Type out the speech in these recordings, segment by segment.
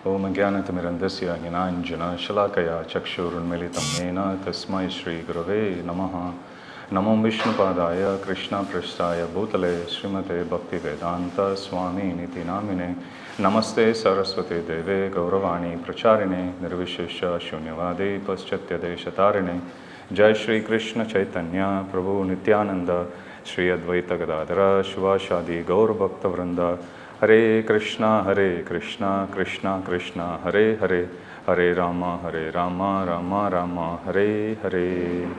Om Jnanatimirandasya Hinanjana Shalakaya Chakshurunmilitam Yena Tasmai Shri Gurave Namaha. Namo Vishnupadaya Krishna Prasthaya Bhutale Srimate Bhakti Vedanta Swami Niti Namine Namaste Saraswati Deve Gauravani Pracharine Nirvishesha Shunyavadi Paschatya Deshatarine Jai Shri Krishna Chaitanya Prabhu Nityananda Shri Advaita Gadadhara Shivashadi Gaur Bhakta Vrinda Hare Krishna Krishna Krishna Hare Hare Hare Rama Rama Rama Hare Hare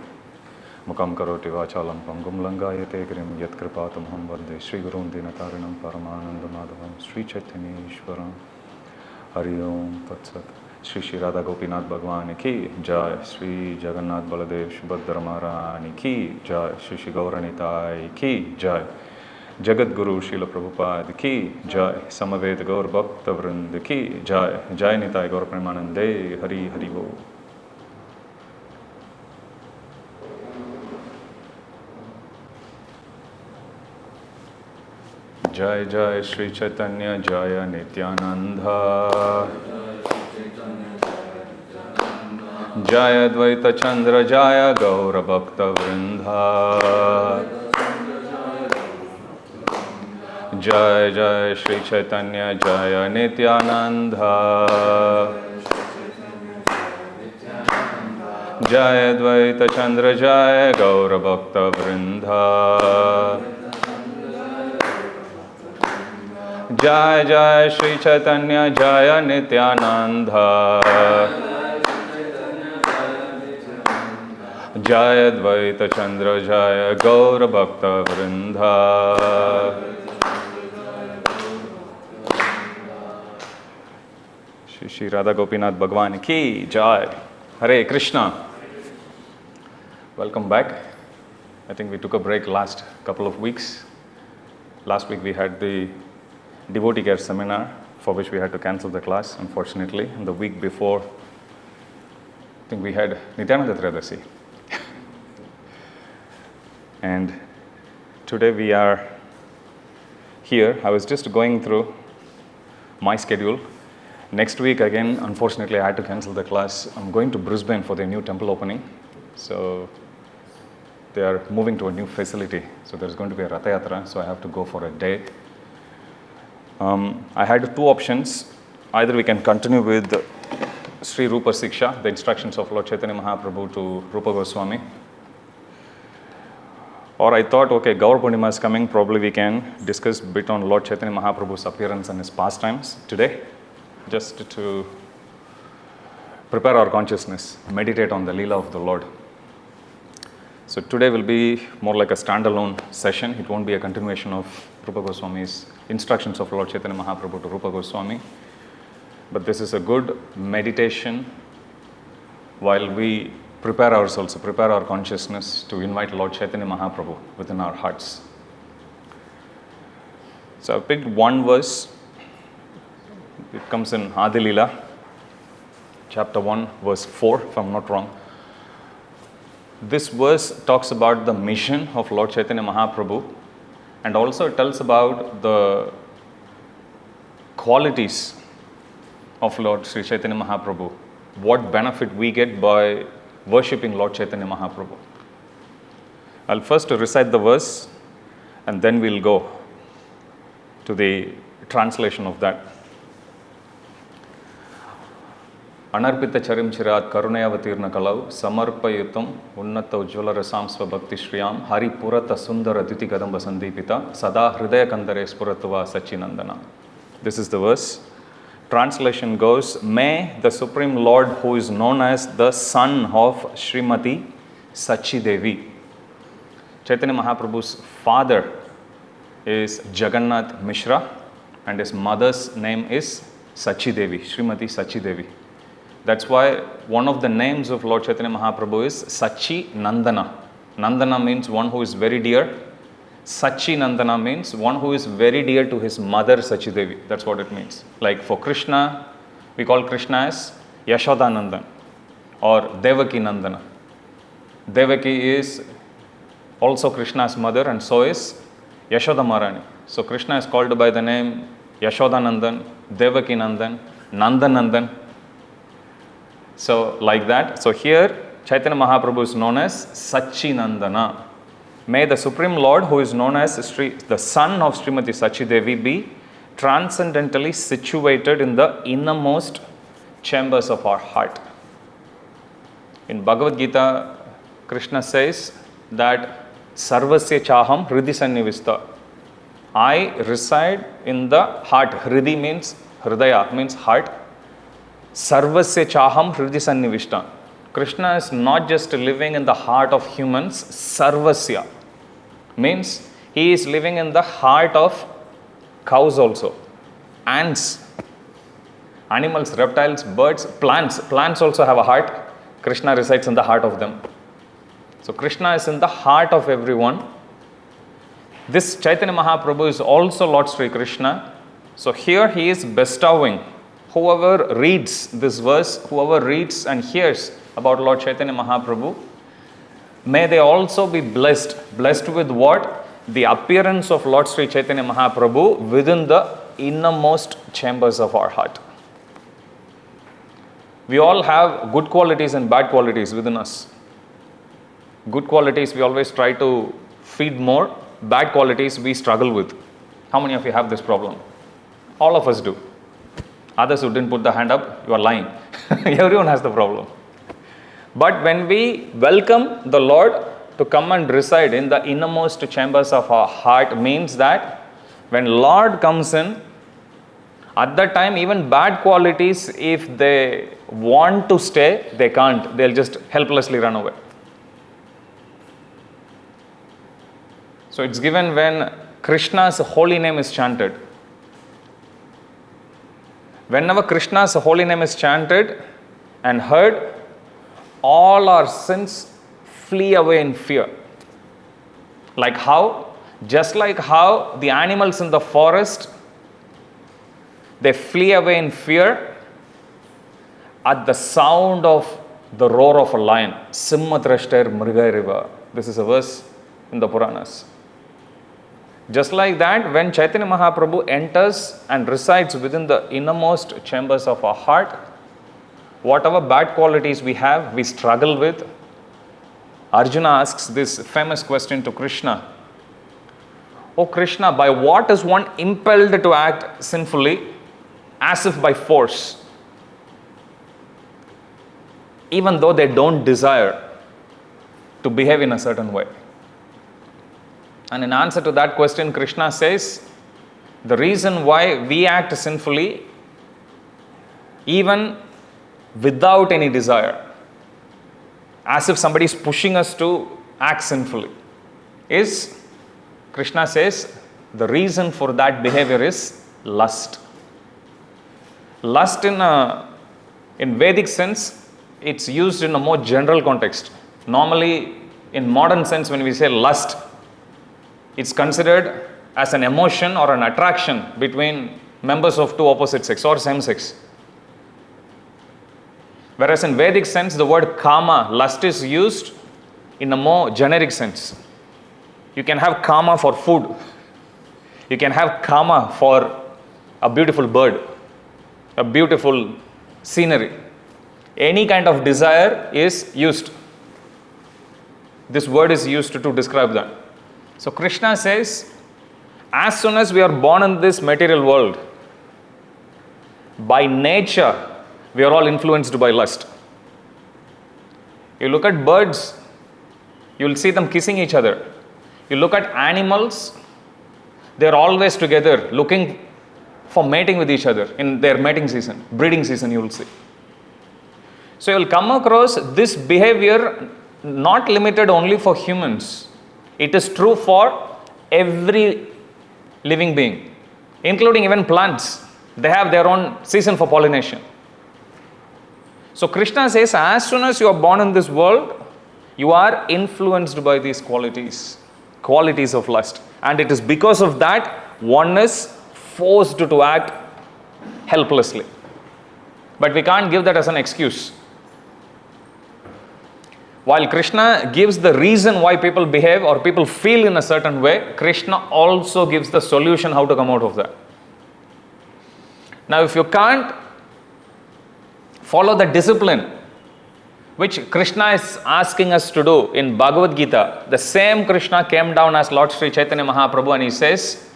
Mukam karoti vachalam pangum langayate grim yat kripatam ham vande Shri Gurun Dinatarinam Paramananda Madhavam Shri Chaitanya Ishwaram Hari Om Tat Sat. Shri Shri Radha Gopinath Bhagwan ki Jai. Shri Jagannath Baladev Subhadra Maharani ki Jai. Shri Shri Gauranitai ki Jai. Jagat Guru Srila Prabhupada ki Jai. Samaved Gaur Bhakta Vrind ki Jai. Jai Nitai Gaur Premanande Hari Hari Bo. Jai Jai Shri Chaitanya Jaya Nityananda Jaya Advaita Chandra Jaya Gaura Bhakta Vrinda Jai Jai Shri Chaitanya Jaya Nityananda Jaya Advaita Chandra Jaya Gaura Bhakta Vrinda Jai Jai Shri Chaitanya Jaya Nityananda Jaya Advaita Chandra Jaya Gaura Bhakta Vrinda Shri Shri Radha Gopinath Bhagwan ki Jai. Hare Krishna. Welcome back. I think we took a break last couple of weeks. Last week we had the devotee care seminar for which we had to cancel the class, unfortunately. And the week before, I think we had Nityananda Tridasi. And today we are here. I was just going through my schedule. Next week again, unfortunately, I had to cancel the class. I'm going to Brisbane for the new temple opening. So they are moving to a new facility. So there's going to be a Ratha Yatra, so I have to go for a day. I had two options. Either we can continue with Sri Rupa Siksha, the instructions of Lord Chaitanya Mahaprabhu to Rupa Goswami. Or I thought, okay, Gaur Purnima is coming, probably we can discuss a bit on Lord Chaitanya Mahaprabhu's appearance and his pastimes today, just to prepare our consciousness, meditate on the Leela of the Lord. So today will be more like a standalone session. It won't be a continuation of Rupa Goswami's instructions of Lord Chaitanya Mahaprabhu to Rupa Goswami. But this is a good meditation while we prepare ourselves, prepare our consciousness to invite Lord Chaitanya Mahaprabhu within our hearts. So I picked one verse. It comes in Adi Leela, chapter 1, verse 4, if I'm not wrong. This verse talks about the mission of Lord Chaitanya Mahaprabhu, and also tells about the qualities of Lord Sri Chaitanya Mahaprabhu, what benefit we get by worshipping Lord Chaitanya Mahaprabhu. I'll first recite the verse and then we'll go to the translation of that. Anarpita charim chirat karunayavatirna kalau samarpayatum unnata ujjvala rasam svabhakti shriyam hari purata sundara diti kadamba sandipita sada hridaya kandare spuratva sachinandana. This is the verse. Translation goes, may the Supreme Lord, who is known as the son of Srimati Sachi Devi. Chaitanya Mahaprabhu's father is Jagannath Mishra and his mother's name is Sachi Devi, Srimati Sachi Devi. That's why one of the names of Lord Chaitanya Mahaprabhu is Sachi Nandana. Nandana means one who is very dear. Sachi Nandana means one who is very dear to his mother Sachi Devi. That's what it means. Like for Krishna, we call Krishna as Yashoda Nandan or Devaki Nandana. Devaki is also Krishna's mother and so is Yashoda Maharani. So Krishna is called by the name Yashoda Nandan, Devaki Nandan, Nandan. So like that. So here Chaitanya Mahaprabhu is known as Sachinandana. May the Supreme Lord, who is known as the son of Srimati Sachi Devi, be transcendently situated in the innermost chambers of our heart. In Bhagavad Gita, Krishna says that Sarvasya Chaham Hridi Sannivista. I reside in the heart. Hridi means Hridaya, means heart. Sarvasya Chaham Hridi Sannivishta. Krishna is not just living in the heart of humans. Sarvasya means he is living in the heart of cows also, ants, animals, reptiles, birds, plants. Plants also have a heart. Krishna resides in the heart of them. So Krishna is in the heart of everyone. This Chaitanya Mahaprabhu is also Lord Sri Krishna. So here he is bestowing. Whoever reads this verse, whoever reads and hears about Lord Chaitanya Mahaprabhu, may they also be blessed. Blessed with what? The appearance of Lord Sri Chaitanya Mahaprabhu within the innermost chambers of our heart. We all have good qualities and bad qualities within us. Good qualities we always try to feed more. Bad qualities we struggle with. How many of you have this problem? All of us do. Others who didn't put the hand up, you are lying. Everyone has the problem. But when we welcome the Lord to come and reside in the innermost chambers of our heart, means that when Lord comes in, at that time even bad qualities, if they want to stay, they can't. They'll just helplessly run away. So it's given when Krishna's holy name is chanted. Whenever Krishna's holy name is chanted and heard, all our sins flee away in fear. Like how? Just like how the animals in the forest, they flee away in fear at the sound of the roar of a lion. Simmadrashtair mrigairiva. This is a verse in the Puranas. Just like that, when Chaitanya Mahaprabhu enters and resides within the innermost chambers of our heart, whatever bad qualities we have, we struggle with. Arjuna asks this famous question to Krishna. Oh Krishna, by what is one impelled to act sinfully, as if by force, even though they don't desire to behave in a certain way? And in answer to that question, Krishna says, the reason why we act sinfully, even without any desire, as if somebody is pushing us to act sinfully, is, Krishna says, the reason for that behavior is lust. Lust in Vedic sense, it's used in a more general context. Normally, in modern sense, when we say lust, it's considered as an emotion or an attraction between members of two opposite sex or same sex. Whereas in Vedic sense, the word kama, lust, is used in a more generic sense. You can have kama for food. You can have kama for a beautiful bird, a beautiful scenery. Any kind of desire is used. This word is used to describe that. So Krishna says, as soon as we are born in this material world, by nature, we are all influenced by lust. You look at birds, you will see them kissing each other. You look at animals, they are always together, looking for mating with each other in their mating season, breeding season, you will see. So you will come across this behavior not limited only for humans. It is true for every living being, including even plants. They have their own season for pollination. So Krishna says, as soon as you are born in this world, you are influenced by these qualities of lust. And it is because of that, one is forced to act helplessly. But we can't give that as an excuse. While Krishna gives the reason why people behave or people feel in a certain way, Krishna also gives the solution how to come out of that. Now, if you can't Follow the discipline which Krishna is asking us to do in Bhagavad Gita. The same Krishna came down as Lord Sri Chaitanya Mahaprabhu and he says,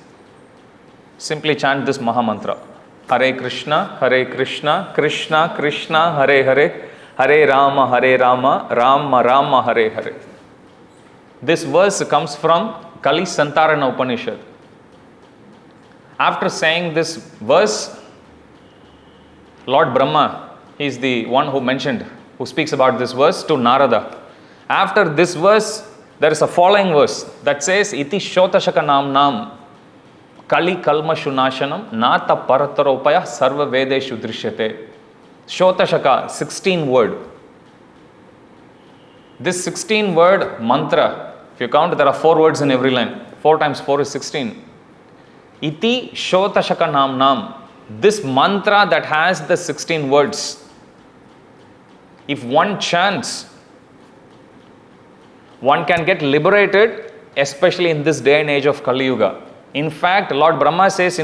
simply chant this Maha Mantra. Hare Krishna, Krishna Krishna, Hare Hare, Hare Rama, Rama Rama, Hare Hare. This verse comes from Kali Santarana Upanishad. After saying this verse, Lord Brahma, he is the one who speaks about this verse to Narada. After this verse, there is a following verse that says, Iti Shotashaka Nam Kali Kalma Shunashanam Nata Parataropaya Sarva Vedeshu Drishyate. Shotashaka, 16 word. This 16 word mantra, if you count, there are 4 words in every line. 4 times 4 is 16. Iti Shotashaka Nam. This mantra that has the 16 words, if one chants, one can get liberated, especially in this day and age of Kali Yuga. In fact, Lord Brahma says,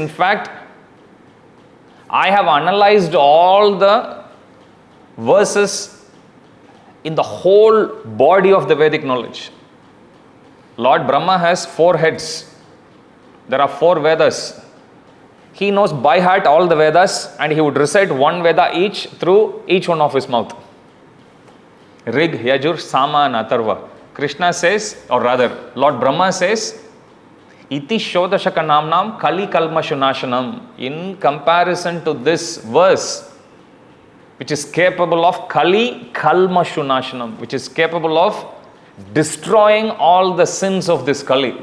I have analyzed all the verses in the whole body of the Vedic knowledge. Lord Brahma has 4 heads. There are 4 Vedas. He knows by heart all the Vedas and he would recite 1 Veda each through each one of his mouth. Rig, Yajur, Sama and Atharva. Krishna says, or rather, Lord Brahma says, Iti Shodashaka Namnam Kali Kalma Shunashanam. In comparison to this verse, which is capable of Kali Kalma Shunashanam, which is capable of destroying all the sins of this Kali.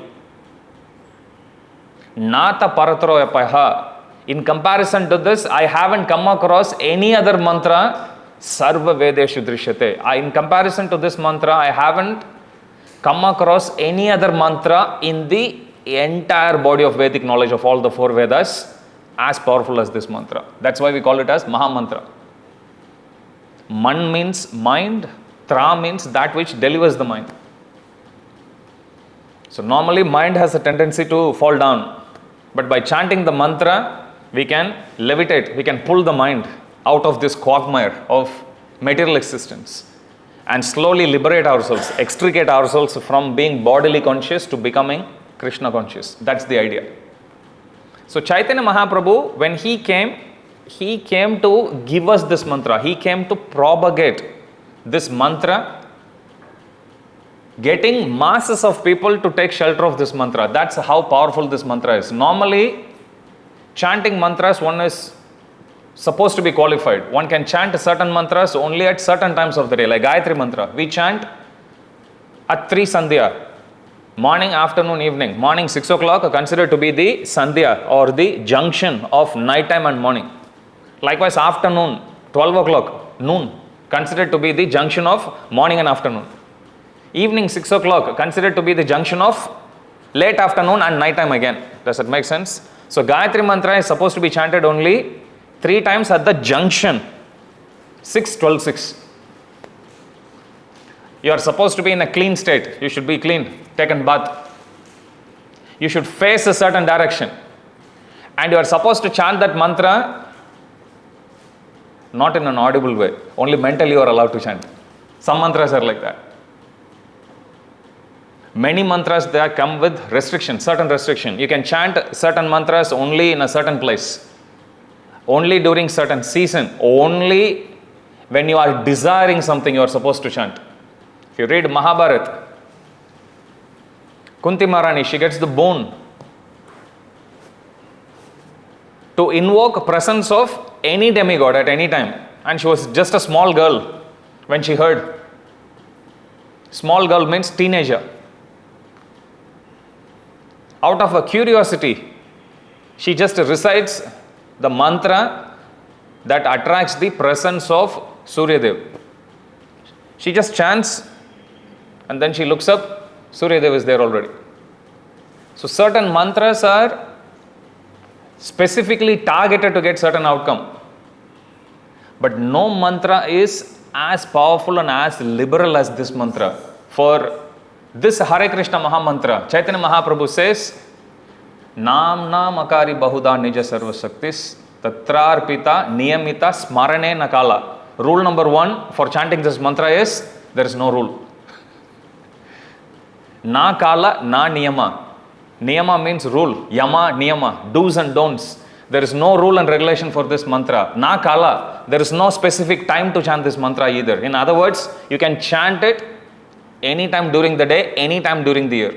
Nata Parataro Yapaha. In comparison to this, I haven't come across any other mantra. Sarva Vedeshu Drishyate. In comparison to this mantra, I haven't come across any other mantra in the entire body of Vedic knowledge of all the 4 Vedas as powerful as this mantra. That's why we call it as Maha Mantra. Man means mind, Tra means that which delivers the mind. So normally mind has a tendency to fall down, but by chanting the mantra, we can levitate, we can pull the mind out of this quagmire of material existence and slowly liberate ourselves, extricate ourselves from being bodily conscious to becoming Krishna conscious. That's the idea. So Chaitanya Mahaprabhu, when he came to give us this mantra. He came to propagate this mantra, getting masses of people to take shelter of this mantra. That's how powerful this mantra is. Normally, chanting mantras, one is supposed to be qualified. One can chant certain mantras only at certain times of the day, like Gayatri mantra. We chant at 3 Sandhya, morning, afternoon, evening. Morning 6 o'clock are considered to be the Sandhya or the junction of night time and morning. Likewise, afternoon, 12 o'clock, noon, considered to be the junction of morning and afternoon. Evening 6 o'clock, considered to be the junction of late afternoon and night time again. Does that make sense? So Gayatri mantra is supposed to be chanted only 3 times at the junction. 6, 12, 6. You are supposed to be in a clean state. You should be clean, taken bath. You should face a certain direction. And you are supposed to chant that mantra not in an audible way. Only mentally you are allowed to chant. Some mantras are like that. Many mantras, they come with restrictions, certain restriction. You can chant certain mantras only in a certain place. Only during certain season. Only when you are desiring something you are supposed to chant. If you read Mahabharata, Kunti Maharani, she gets the boon to invoke presence of any demigod at any time. And she was just a small girl when she heard. Small girl means teenager. Out of a curiosity, she just recites the mantra that attracts the presence of Surya Dev. She just chants and then she looks up, Surya Dev is there already. So certain mantras are specifically targeted to get certain outcome. But no mantra is as powerful and as liberal as this mantra. For this Hare Krishna Maha Mantra, Chaitanya Mahaprabhu says, Nam Akari Bahuda Nija Sarva Shaktis Tatrarpita Niyamita Smarane Nakala. Rule number 1 for chanting this mantra is, there is no rule. Na kala, na niyama. Niyama means rule. Yama, niyama, do's and don'ts. There is no rule and regulation for this mantra. Na kala, there is no specific time to chant this mantra either. In other words, you can chant it anytime during the day, anytime during the year.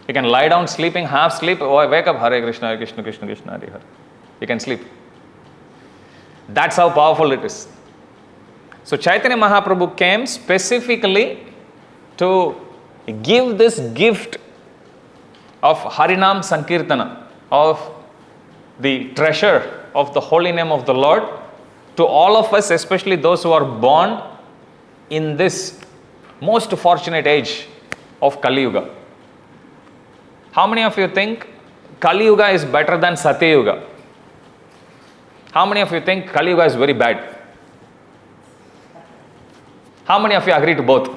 You can lie down sleeping, half sleep, wake up, Hare Krishna, Hare Krishna, Krishna Krishna, Hare Hare. You can sleep. That's how powerful it is. So Chaitanya Mahaprabhu came specifically to give this gift of Harinam Sankirtana, of the treasure of the holy name of the Lord, to all of us, especially those who are born in this most fortunate age of Kali Yuga. How many of you think Kali Yuga is better than Satya Yuga? How many of you think Kali Yuga is very bad? How many of you agree to both?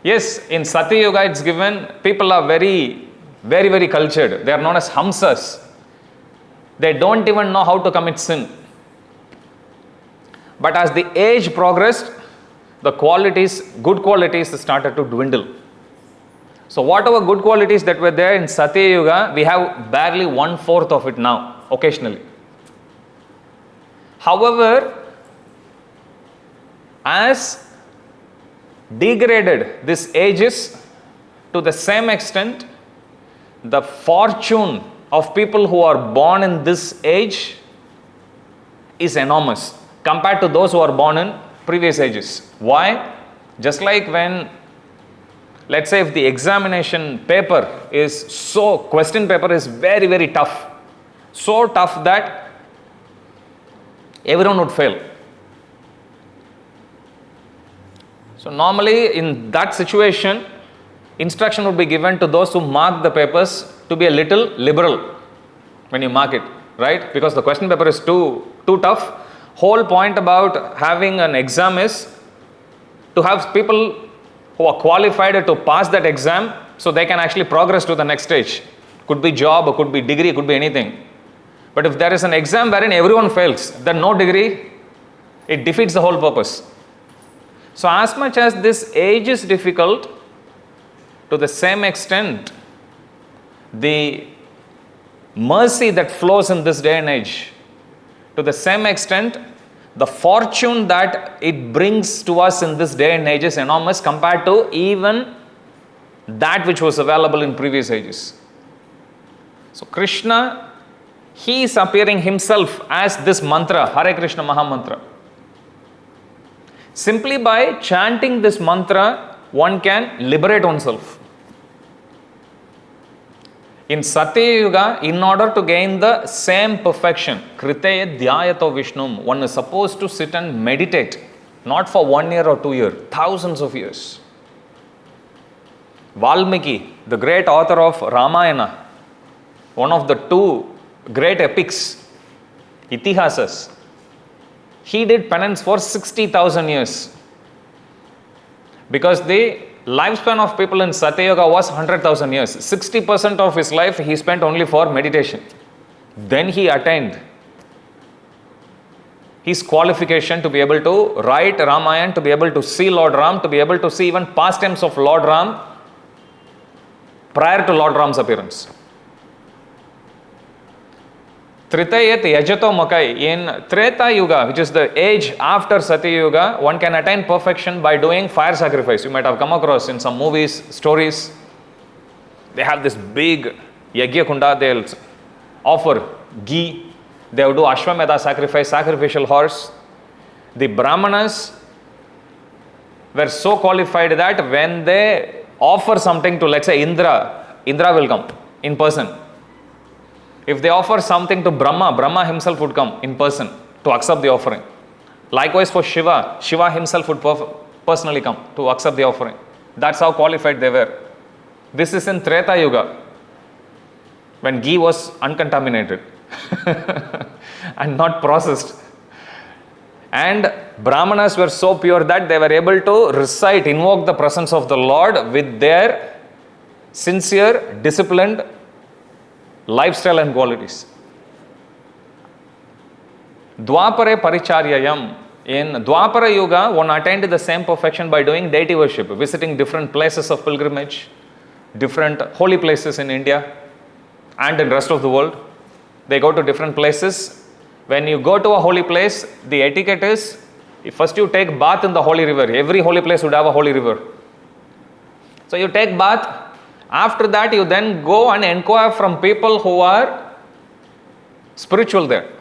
Yes, in Satya Yuga it's given, people are very, very cultured. They are known as Hamsas. They don't even know how to commit sin. But as the age progressed, the qualities, good qualities started to dwindle. So whatever good qualities that were there in Satya Yuga, we have barely 1/4 of it now, occasionally. However, as degraded this age is, to the same extent, the fortune of people who are born in this age is enormous compared to those who are born in previous ages. Why? Just like when, let's say if the examination paper is question paper is very tough, so tough that everyone would fail. So normally in that situation, instruction would be given to those who mark the papers to be a little liberal when you mark it, right? Because the question paper is too tough. Whole point about having an exam is to have people who are qualified to pass that exam so they can actually progress to the next stage. Could be job, could be degree, could be anything. But if there is an exam wherein everyone fails, then no degree, it defeats the whole purpose. So as much as this age is difficult, to the same extent, the mercy that flows in this day and age, to the same extent, the fortune that it brings to us in this day and age is enormous compared to even that which was available in previous ages. So Krishna, he is appearing himself as this mantra, Hare Krishna Maha Mantra. Simply by chanting this mantra, one can liberate oneself. In Satya Yuga, in order to gain the same perfection, Krite Dhyayato Vishnum, one is supposed to sit and meditate, not for 1 year or 2 years, thousands of years. Valmiki, the great author of Ramayana, one of the 2 great epics, Itihasas, he did penance for 60,000 years. Because the lifespan of people in Satya Yuga was 100,000 years. 60% of his life he spent only for meditation. Then he attained his qualification to be able to write Ramayana, to be able to see Lord Ram, to be able to see even pastimes of Lord Ram prior to Lord Ram's appearance. Tritayat Yajato Makai, in Treta Yuga, which is the age after Satya Yuga, one can attain perfection by doing fire sacrifice. You might have come across in some movies, stories. They have this big Yagya Kunda, they'll offer ghee, they will do Ashwamedha sacrifice, sacrificial horse. The Brahmanas were so qualified that when they offer something to, let's say, Indra will come in person. If they offer something to Brahma himself would come in person to accept the offering. Likewise for Shiva himself would personally come to accept the offering. That's how qualified they were. This is in Treta Yuga, when ghee was uncontaminated and not processed. And Brahmanas were so pure that they were able to recite, invoke the presence of the Lord with their sincere, disciplined lifestyle and qualities. Dwapare Paricharyayam. In Dwapara Yuga, one attained the same perfection by doing deity worship, visiting different places of pilgrimage, different holy places in India and in the rest of the world. They go to different places. When you go to a holy place, the etiquette is, first you take bath in the holy river. Every holy place would have a holy river. So you take bath. After that, you then go and inquire from people who are spiritual there.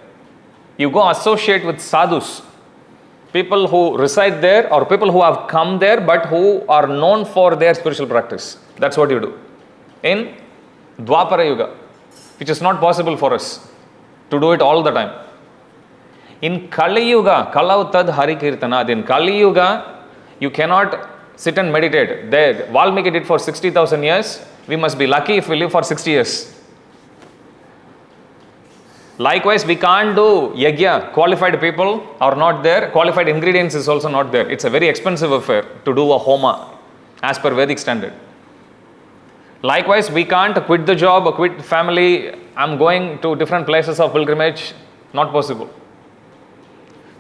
You go associate with sadhus, people who reside there or people who have come there but who are known for their spiritual practice. That's what you do in Dwapara Yuga, which is not possible for us to do it all the time. In Kali Yuga, Kalautad Hari Kirtana, in Kali Yuga, you cannot sit and meditate. There, Valmiki did for 60,000 years. We must be lucky if we live for 60 years. Likewise, we can't do yajna. Qualified people are not there. Qualified ingredients is also not there. It's a very expensive affair to do a homa as per Vedic standard. Likewise, we can't quit the job or quit family. I'm going to different places of pilgrimage. Not possible.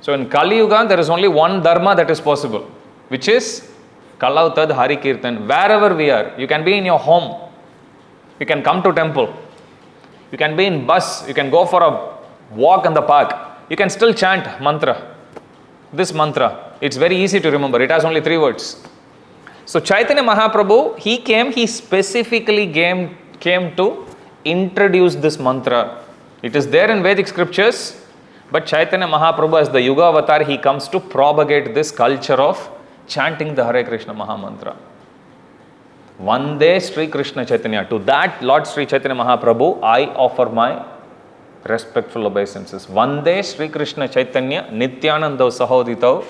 So in Kali Yuga, there is only one dharma that is possible, which is Kalautad Hari Kirtan. Wherever we are, you can be in your home. You can come to temple. You can be in bus, you can go for a walk in the park. You can still chant mantra. This mantra, it's very easy to remember. It has only 3 words. So Chaitanya Mahaprabhu, he specifically came to introduce this mantra. It is there in Vedic scriptures, but Chaitanya Mahaprabhu as the Yuga avatar, he comes to propagate this culture of chanting the Hare Krishna Mahamantra. Vande Sri Krishna Chaitanya. To that Lord Sri Chaitanya Mahaprabhu, I offer my respectful obeisances. Vande Sri Krishna Chaitanya Nityanandau Sahoditau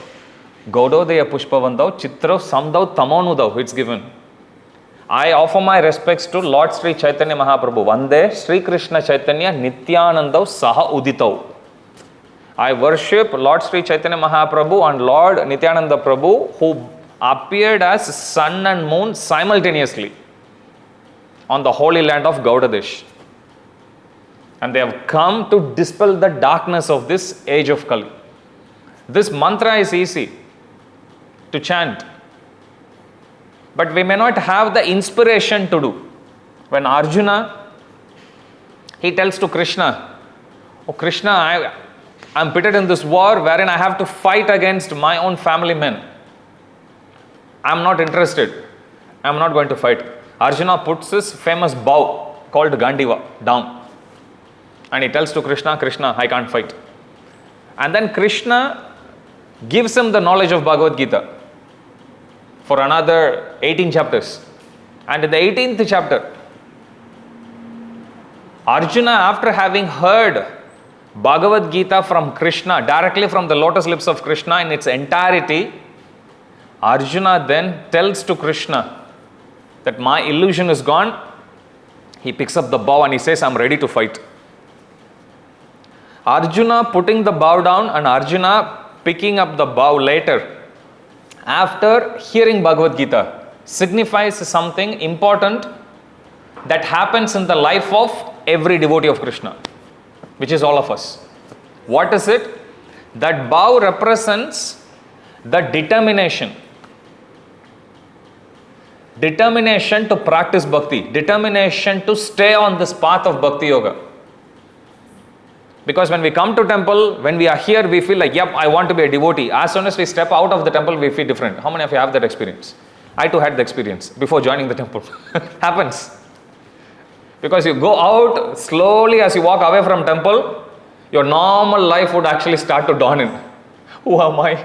Gaudodaya Pushpavandau Chitrau Samdau Tamonudau. It's given. I offer my respects to Lord Sri Chaitanya Mahaprabhu. Vande Sri Krishna Chaitanya Nityanandau Saha Uditau. I worship Lord Sri Chaitanya Mahaprabhu and Lord Nityananda Prabhu, who appeared as sun and moon simultaneously on the holy land of Gaudadesh. And they have come to dispel the darkness of this age of Kali. This mantra is easy to chant, but we may not have the inspiration to do. When Arjuna, he tells to Krishna, "Oh Krishna, I am pitted in this war wherein I have to fight against my own family men. I am not interested. I am not going to fight." Arjuna puts his famous bow called Gandiva down. And he tells to Krishna, "Krishna, I can't fight." And then Krishna gives him the knowledge of Bhagavad Gita for another 18 chapters. And in the 18th chapter, Arjuna, after having heard Bhagavad Gita from Krishna, directly from the lotus lips of Krishna in its entirety, Arjuna then tells to Krishna that my illusion is gone. He picks up the bow and he says, "I'm ready to fight." Arjuna putting the bow down and Arjuna picking up the bow later, after hearing Bhagavad Gita, signifies something important that happens in the life of every devotee of Krishna, which is all of us. What is it? That bow represents the determination to practice bhakti, determination to stay on this path of bhakti yoga. Because when we come to temple, when we are here, we feel like, yep, I want to be a devotee. As soon as we step out of the temple, we feel different. How many of you have that experience? I too had the experience before joining the temple. Happens. Because you go out slowly as you walk away from temple, your normal life would actually start to dawn in. Who am I?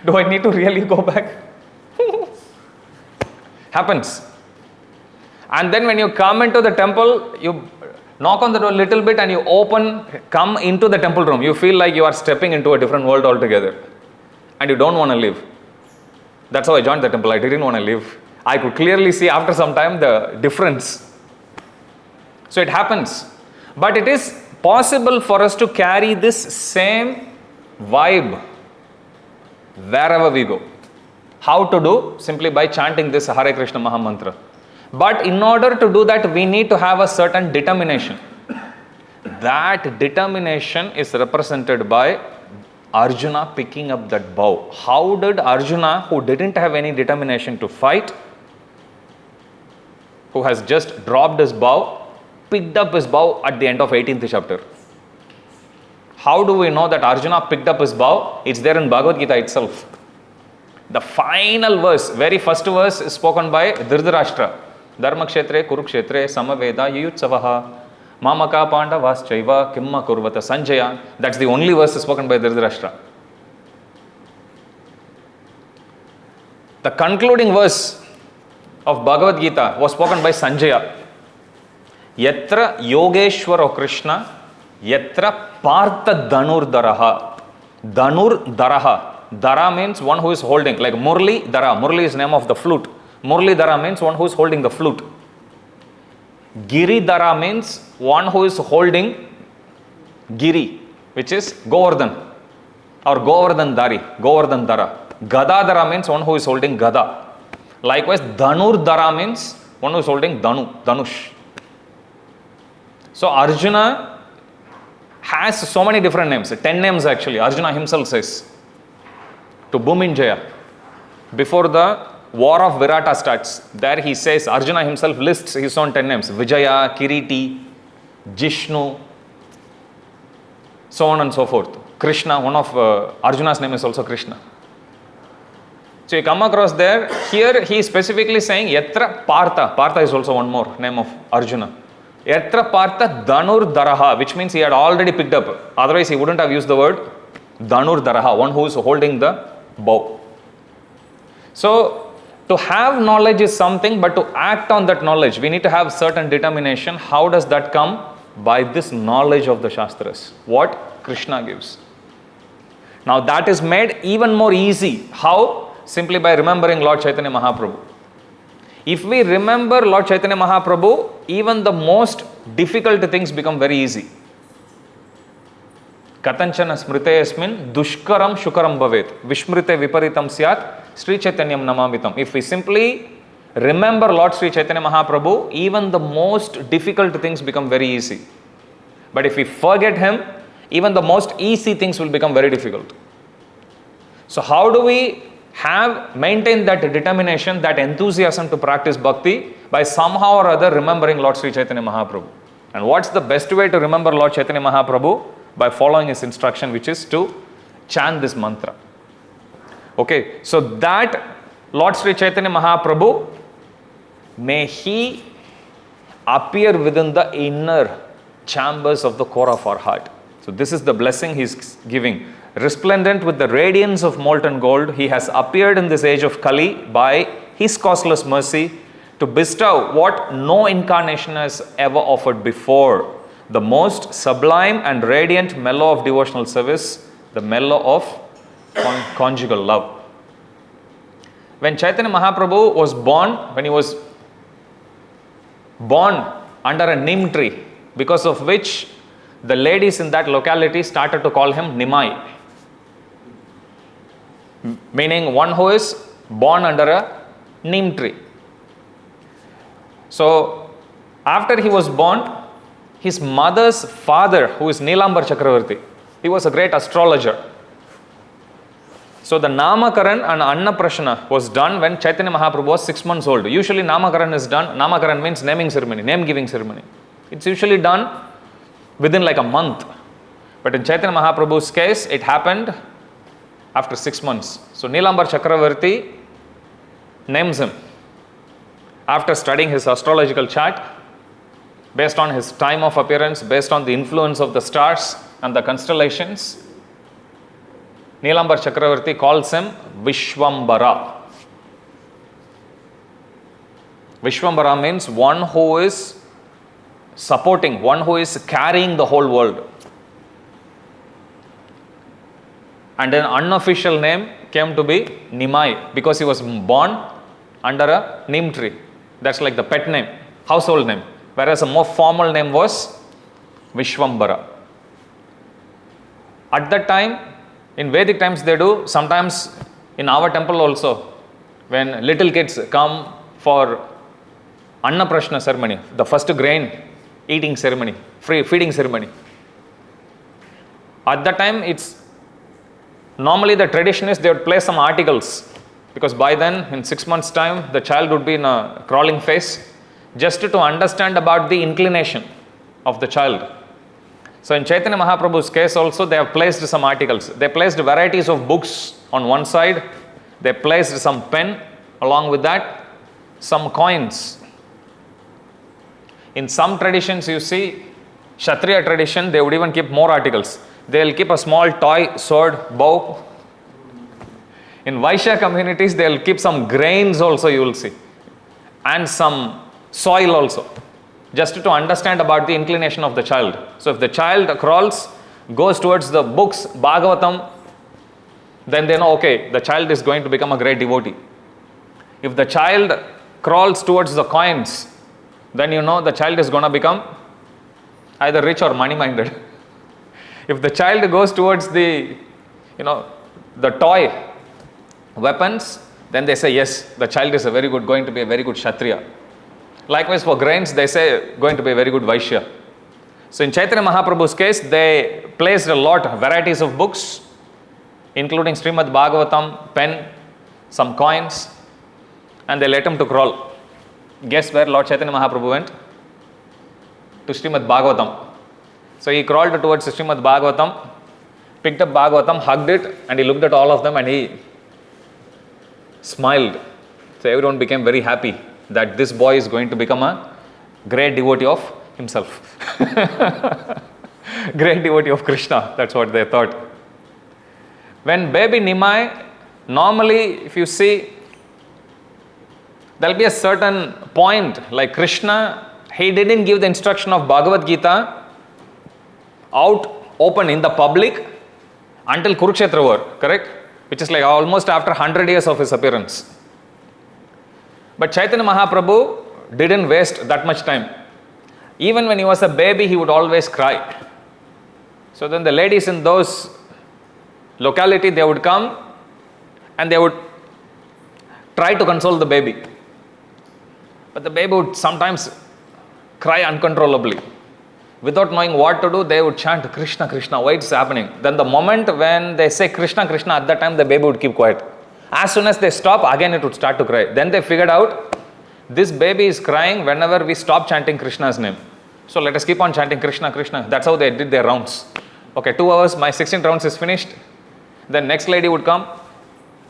Do I need to really go back? Happens. And then when you come into the temple, you knock on the door a little bit and you come into the temple room. You feel like you are stepping into a different world altogether. And you don't want to leave. That's how I joined the temple. I didn't want to leave. I could clearly see after some time the difference. So it happens. But it is possible for us to carry this same vibe wherever we go. How to do? Simply by chanting this Hare Krishna Mahamantra. But in order to do that, we need to have a certain determination. That determination is represented by Arjuna picking up that bow. How did Arjuna, who didn't have any determination to fight, who has just dropped his bow, picked up his bow at the end of 18th chapter? How do we know that Arjuna picked up his bow? It's there in Bhagavad Gita itself. The final verse, very first verse is spoken by Dhritarashtra. Dharmakshetre Kurukshetre Samaveda Yuyutsavaha Mamaka Pandavaschaiva Kimma Kurvata Sanjaya. That's the only verse spoken by Dhritarashtra. The concluding verse of Bhagavad Gita was spoken by Sanjaya. Yatra Yogeshwaro Krishna Yatra Partha Dhanurdaraha. Dhanurdaraha. Dara means one who is holding, like Murli Dara. Murli is name of the flute. Murli Dara means one who is holding the flute. Giri Dara means one who is holding Giri, which is Govardhan or Govardhan Dari, Govardhan Dara. Gada Dara means one who is holding Gada. Likewise, Dhanur Dara means one who is holding Dhanush. So Arjuna has so many different names, 10 names actually. Arjuna himself says to Bhuminjaya, before the war of Virata starts, there he says, Arjuna himself lists his own 10 names, Vijaya, Kiriti, Jishnu, so on and so forth. Krishna, one of Arjuna's name is also Krishna. So you come across there, here he is specifically saying Yatra Partha. Partha is also one more name of Arjuna. Yatra Partha Dhanur Daraha, which means he had already picked up. Otherwise he wouldn't have used the word Dhanur Daraha, one who is holding the bow. So to have knowledge is something, but to act on that knowledge, we need to have certain determination. How does that come? By this knowledge of the Shastras, what Krishna gives. Now that is made even more easy. How? Simply by remembering Lord Chaitanya Mahaprabhu. If we remember Lord Chaitanya Mahaprabhu, even the most difficult things become very easy. Katanchana smrite asmin dushkaram shukaram bhavet vishmrite viparitam syat Sri Chaitanyam namamitam. If we simply remember Lord Sri Chaitanya Mahaprabhu, even the most difficult things become very easy. But if we forget him, even the most easy things will become very difficult. So how do we maintain that determination, that enthusiasm to practice bhakti? By somehow or other remembering Lord Sri Chaitanya Mahaprabhu. And what's the best way to remember Lord Chaitanya Mahaprabhu? By following his instruction, which is to chant this mantra. Okay, so that Lord Sri Chaitanya Mahaprabhu, may he appear within the inner chambers of the core of our heart. So this is the blessing he is giving. Resplendent with the radiance of molten gold, he has appeared in this age of Kali by his causeless mercy to bestow what no incarnation has ever offered before. The most sublime and radiant mellow of devotional service, the mellow of conjugal love. When Chaitanya Mahaprabhu was born, when he was born under a neem tree, because of which the ladies in that locality started to call him Nimai, meaning one who is born under a neem tree. So after he was born, his mother's father, who is Nilambar Chakravarti, he was a great astrologer. So the Namakaran and Annaprashana was done when Chaitanya Mahaprabhu was 6 months old. Usually Namakaran is done, Namakaran means naming ceremony, name giving ceremony. It's usually done within like a month. But in Chaitanya Mahaprabhu's case, it happened after 6 months. So Nilambar Chakravarti names him. After studying his astrological chart, based on his time of appearance, based on the influence of the stars and the constellations, Nilambar Chakravarti calls him Vishwambara. Vishwambara means one who is supporting, one who is carrying the whole world. And an unofficial name came to be Nimai, because he was born under a neem tree. That's like the pet name, household name. Whereas a more formal name was Vishwambara. At that time, in Vedic times they do, sometimes in our temple also, when little kids come for Annaprashna ceremony, the first grain eating ceremony, free feeding ceremony. At that time, it's Normally the tradition is they would place some articles, because by then in 6 months time the child would be in a crawling phase, just to understand about the inclination of the child. So in Chaitanya Mahaprabhu's case also they have placed some articles. They placed varieties of books on one side, they placed some pen, along with that some coins. In some traditions you see, Kshatriya tradition, they would even keep more articles. They will keep a small toy, sword, bow. In Vaishya communities, they will keep some grains also, you will see, and some soil also, just to understand about the inclination of the child. So if the child crawls, goes towards the books, Bhagavatam, then they know, okay, the child is going to become a great devotee. If the child crawls towards the coins, then you know the child is going to become either rich or money-minded. If the child goes towards the, the toy weapons, then they say, yes, the child is going to be a very good Kshatriya. Likewise for grains, they say, going to be a very good Vaishya. So in Chaitanya Mahaprabhu's case, they placed a lot, varieties of books, including Srimad Bhagavatam, pen, some coins, and they let him to crawl. Guess where Lord Chaitanya Mahaprabhu went? To Srimad Bhagavatam. So he crawled towards Srimad Bhagavatam, picked up Bhagavatam, hugged it, and he looked at all of them and he smiled. So everyone became very happy that this boy is going to become a great devotee of himself. Great devotee of Krishna. That's what they thought. When baby Nimai, normally if you see, there will be a certain point, like Krishna, he didn't give the instruction of Bhagavad Gita out open in the public until Kurukshetra war, correct? Which is like almost after 100 years of his appearance. But Chaitanya Mahaprabhu didn't waste that much time. Even when he was a baby, he would always cry. So then the ladies in those locality, they would come and they would try to console the baby. But the baby would sometimes cry uncontrollably. Without knowing what to do, they would chant Krishna, Krishna, why it's happening? Then the moment when they say Krishna, Krishna, at that time the baby would keep quiet. As soon as they stop, again it would start to cry. Then they figured out, this baby is crying whenever we stop chanting Krishna's name. So let us keep on chanting Krishna, Krishna. That's how they did their rounds. Okay, 2 hours, my 16th rounds is finished. Then next lady would come,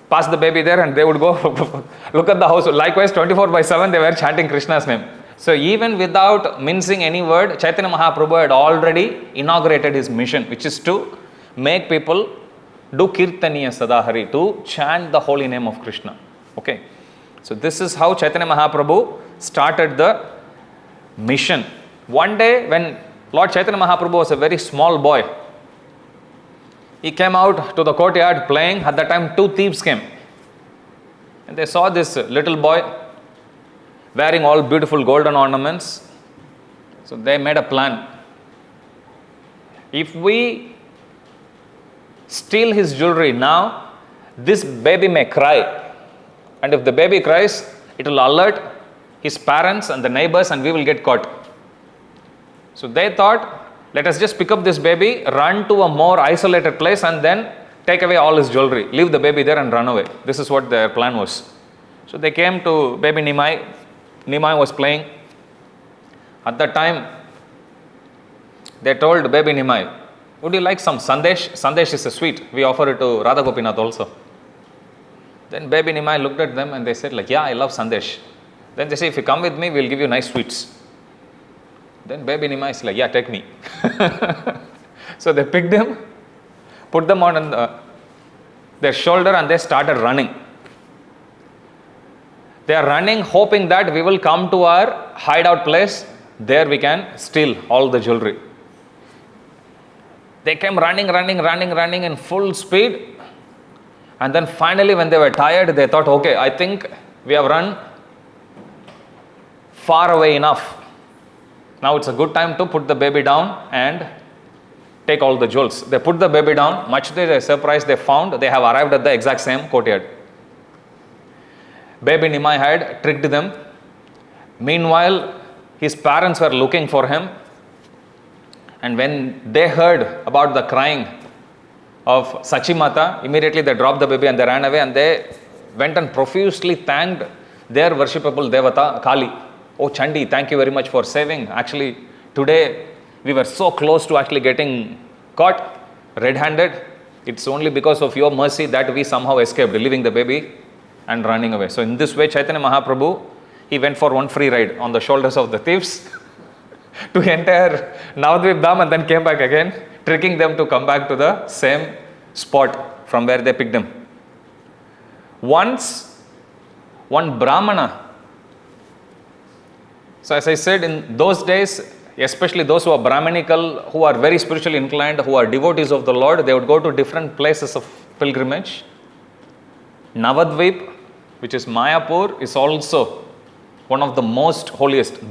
pass the baby there, and they would go look at the house. Likewise, 24/7, they were chanting Krishna's name. So even without mincing any word, Chaitanya Mahaprabhu had already inaugurated his mission, which is to make people do Kirtaniya Sadahari, to chant the holy name of Krishna. Okay. So this is how Chaitanya Mahaprabhu started the mission. One day when Lord Chaitanya Mahaprabhu was a very small boy, he came out to the courtyard playing. At that time 2 thieves came. And they saw this little boy wearing all beautiful golden ornaments. So they made a plan. If we steal his jewelry now, this baby may cry. And if the baby cries, it will alert his parents and the neighbors and we will get caught. So they thought, let us just pick up this baby, run to a more isolated place and then take away all his jewelry. Leave the baby there and run away. This is what their plan was. So they came to baby Nimai. Nimai was playing. At that time, they told baby Nimai, would you like some sandesh? Sandesh is a sweet. We offer it to Radha Gopinath also. Then baby Nimai looked at them and they said like, yeah, I love sandesh. Then they say, if you come with me, we'll give you nice sweets. Then baby Nimai is like, yeah, take me. So they picked him, put them on their shoulder and they started running. They are running, hoping that we will come to our hideout place. There we can steal all the jewelry. They came running in full speed. And then finally when they were tired, they thought, okay, I think we have run far away enough. Now it's a good time to put the baby down and take all the jewels. They put the baby down. Much to their surprise, they found they have arrived at the exact same courtyard. Baby Nimai had tricked them. Meanwhile, his parents were looking for him. And when they heard about the crying of Sachimata. Immediately they dropped the baby and they ran away, and they went and profusely thanked their worshipable Devata, Kali. Oh Chandi, thank you very much for saving. Actually, today we were so close to actually getting caught red-handed. It's only because of your mercy that we somehow escaped, leaving the baby and running away. So in this way, Chaitanya Mahaprabhu, he went for one free ride on the shoulders of the thieves to enter Navadvip Dham, and then came back again, tricking them to come back to the same spot from where they picked him. Once, one Brahmana, so as I said, in those days, especially those who are Brahmanical, who are very spiritually inclined, who are devotees of the Lord, they would go to different places of pilgrimage. Navadvip, which is Mayapur, is also one of the most holiest,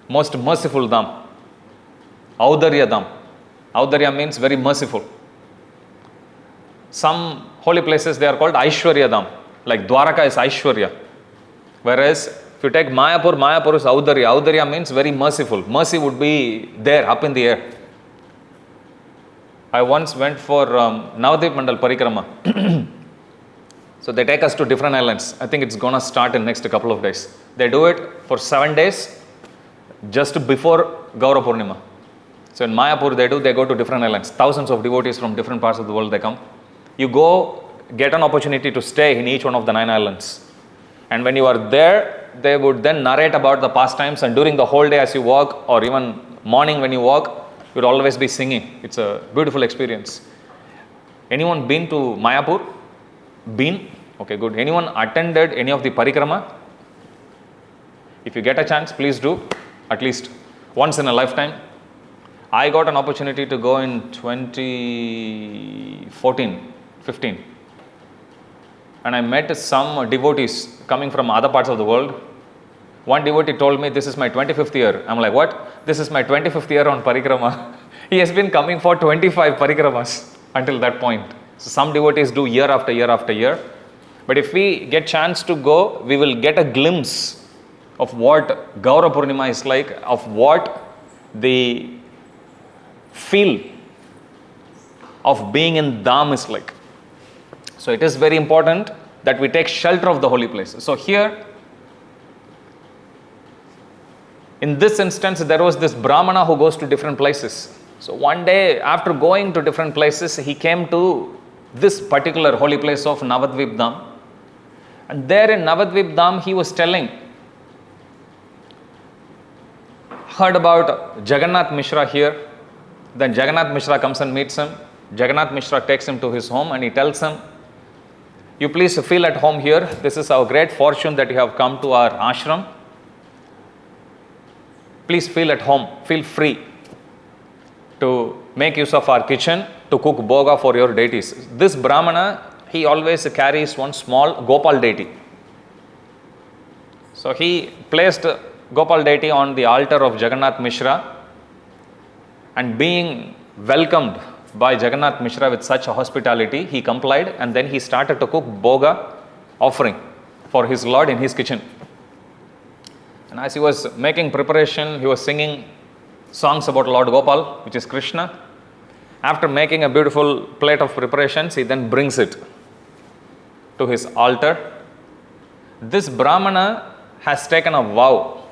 most merciful Dham. Audarya Dham. Audarya means very merciful. Some holy places, they are called Aishwarya Dham. Like Dwaraka is Aishwarya. Whereas if you take Mayapur, Mayapur is Audarya. Audarya means very merciful. Mercy would be there, up in the air. I once went for Navadvip Mandal Parikrama. So they take us to different islands. I think it's going to start in next couple of days. They do it for 7 days just before Gaura Purnima. So in Mayapur they go to different islands. Thousands of devotees from different parts of the world, they come. You go get an opportunity to stay in each one of the 9 islands. And when you are there, they would then narrate about the pastimes, and during the whole day as you walk, or even morning when you walk, you would always be singing. It's a beautiful experience. Anyone been to Mayapur? Been? Okay, good. Anyone attended any of the parikrama? If you get a chance, please do, at least once in a lifetime. I got an opportunity to go in 2014-15, and I met some devotees coming from other parts of the world. One devotee told me, this is my 25th year. I'm like, what? This is my 25th year on parikrama. He has been coming for 25 parikramas until that point. So some devotees do year after year after year. But if we get chance to go, we will get a glimpse of what Gaura Purnima is like, of what the feel of being in Dham is like. So it is very important that we take shelter of the holy places. So here, in this instance, there was this Brahmana who goes to different places. So one day, after going to different places, he came to this particular holy place of Navadvip Dham. And there in Navadvip Dham, he was telling, heard about Jagannath Mishra here. Then Jagannath Mishra comes and meets him. Jagannath Mishra takes him to his home and he tells him, you please feel at home here. This is our great fortune that you have come to our ashram. Please feel at home. Feel free to make use of our kitchen to cook bhoga for your deities. This Brahmana, he always carries one small Gopal deity. So he placed Gopal deity on the altar of Jagannath Mishra, and being welcomed by Jagannath Mishra with such a hospitality, he complied, and then he started to cook bhoga offering for his Lord in his kitchen. And as he was making preparation, he was singing songs about Lord Gopal, which is Krishna. After making a beautiful plate of preparations, he then brings it to his altar. This Brahmana has taken a vow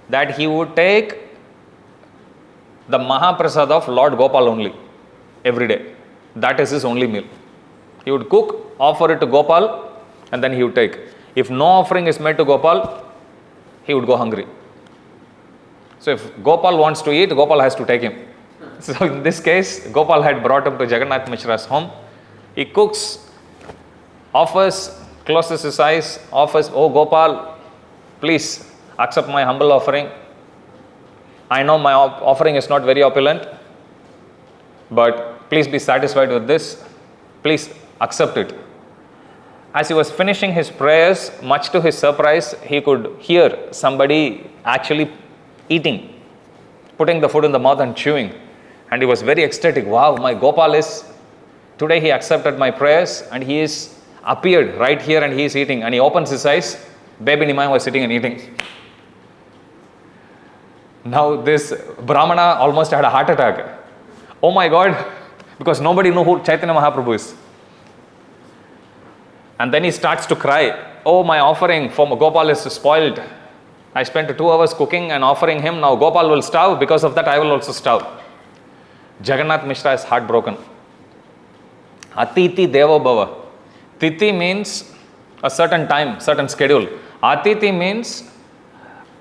that he would take the Mahaprasad of Lord Gopal only every day. That is his only meal. He would cook, offer it to Gopal, and then he would take. If no offering is made to Gopal, he would go hungry. So if Gopal wants to eat, Gopal has to take him. So in this case, Gopal had brought him to Jagannath Mishra's home. He cooks, offers, closes his eyes, offers, oh Gopal, please accept my humble offering. I know my offering is not very opulent, but please be satisfied with this. Please accept it. As he was finishing his prayers, much to his surprise, he could hear somebody actually eating, putting the food in the mouth and chewing. And he was very ecstatic. Wow, my Gopal today he accepted my prayers and he is appeared right here and he is eating. And he opens his eyes, baby Nimai was sitting and eating. Now this Brahmana almost had a heart attack. Oh my God, because nobody knew who Chaitanya Mahaprabhu is. And then he starts to cry. Oh, my offering for Gopal is spoiled. I spent 2 hours cooking and offering him. Now Gopal will starve. Because of that, I will also starve. Jagannath Mishra is heartbroken. Atiti Devo Bhava. Titi means a certain time, certain schedule. Atiti means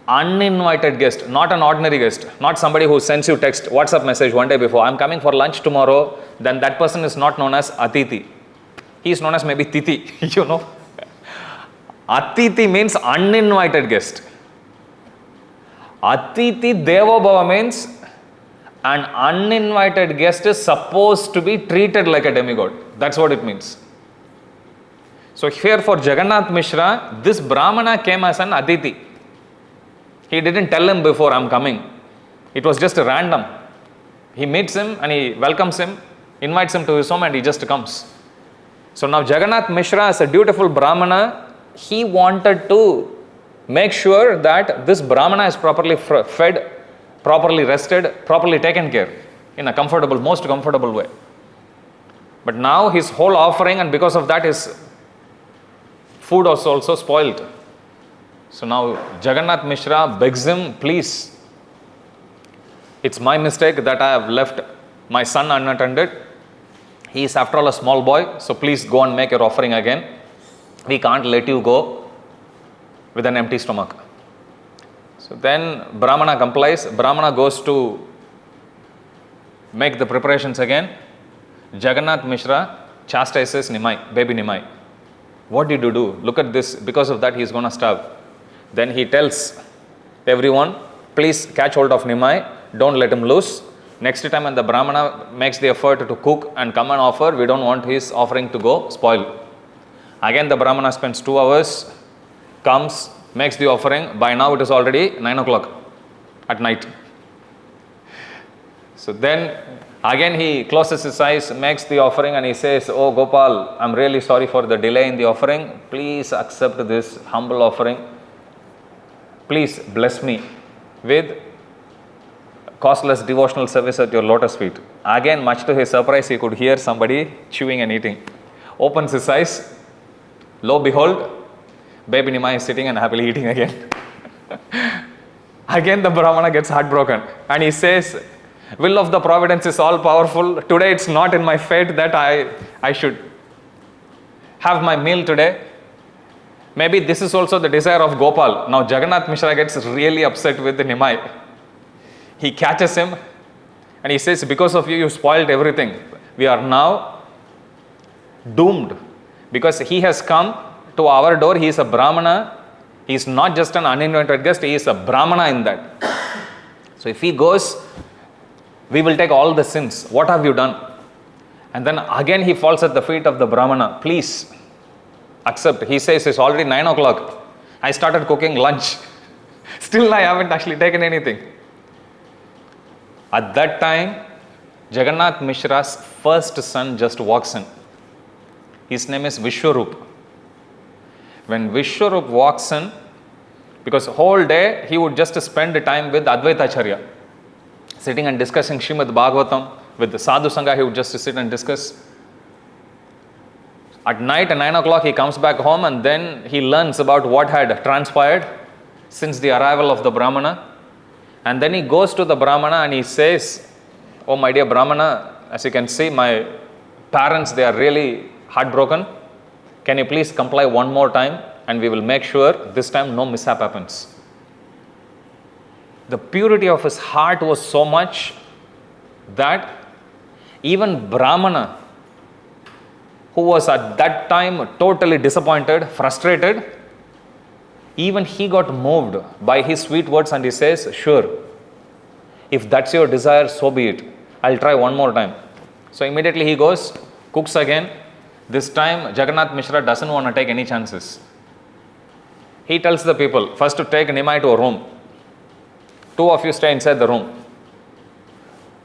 uninvited guest, not an ordinary guest, not somebody who sends you text, WhatsApp message one day before, I'm coming for lunch tomorrow, then that person is not known as Atiti. He is known as maybe Titi, you know. Atiti means uninvited guest. Atiti Devo Bhava means an uninvited guest is supposed to be treated like a demigod. That's what it means. So here for Jagannath Mishra, this Brahmana came as an Atiti. He didn't tell him before, I'm coming. It was just random. He meets him and he welcomes him, invites him to his home, and he just comes. So now Jagannath Mishra, as a dutiful Brahmana, he wanted to make sure that this Brahmana is properly fed, properly rested, properly taken care in a comfortable, most comfortable way. But now his whole offering, and because of that his food was also spoiled. So now Jagannath Mishra begs him, please, it's my mistake that I have left my son unattended. He is after all a small boy, so please go and make your offering again. We can't let you go with an empty stomach. So then Brahmana complies. Brahmana goes to make the preparations again. Jagannath Mishra chastises Nimai, baby Nimai. What did you do? Look at this. Because of that, he is going to starve. Then he tells everyone, please catch hold of Nimai. Don't let him loose. Next time when the Brahmana makes the effort to cook and come and offer, we don't want his offering to go spoil. Again the Brahmana spends 2 hours, comes, makes the offering. By now it is already 9 o'clock at night. So then again he closes his eyes, makes the offering, and he says, oh Gopal, I'm really sorry for the delay in the offering. Please accept this humble offering. Please bless me with costless devotional service at your lotus feet. Again, much to his surprise, he could hear somebody chewing and eating. Opens his eyes. Lo behold, baby Nimai is sitting and happily eating again. Again the Brahmana gets heartbroken and he says, will of the providence is all powerful. Today it's not in my fate that I should have my meal today. Maybe this is also the desire of Gopal. Now Jagannath Mishra gets really upset with the Nimai. He catches him and he says, because of you, you spoiled everything. We are now doomed. Because he has come to our door, he is a Brahmana. He is not just an uninvited guest, he is a Brahmana in that. So if he goes, we will take all the sins. What have you done? And then again he falls at the feet of the Brahmana. Please accept. He says, it's already 9 o'clock. I started cooking lunch. Still I haven't actually taken anything. At that time, Jagannath Mishra's first son just walks in. His name is Vishwarup. When Vishwarup walks in, because whole day he would just spend the time with Advaitacharya, sitting and discussing Srimad Bhagavatam. With the Sadhu Sangha, he would just sit and discuss. At night at 9 o'clock, he comes back home and then he learns about what had transpired since the arrival of the Brahmana. And then he goes to the Brahmana and he says, oh my dear Brahmana, as you can see, my parents, they are really heartbroken. Can you please comply one more time and we will make sure this time no mishap happens. The purity of his heart was so much that even Brahmana, who was at that time totally disappointed, frustrated, even he got moved by his sweet words and he says, sure, if that's your desire, so be it. I'll try one more time. So immediately he goes, cooks again. This time Jagannath Mishra doesn't want to take any chances. He tells the people, first to take Nimai to a room. 2 of you stay inside the room.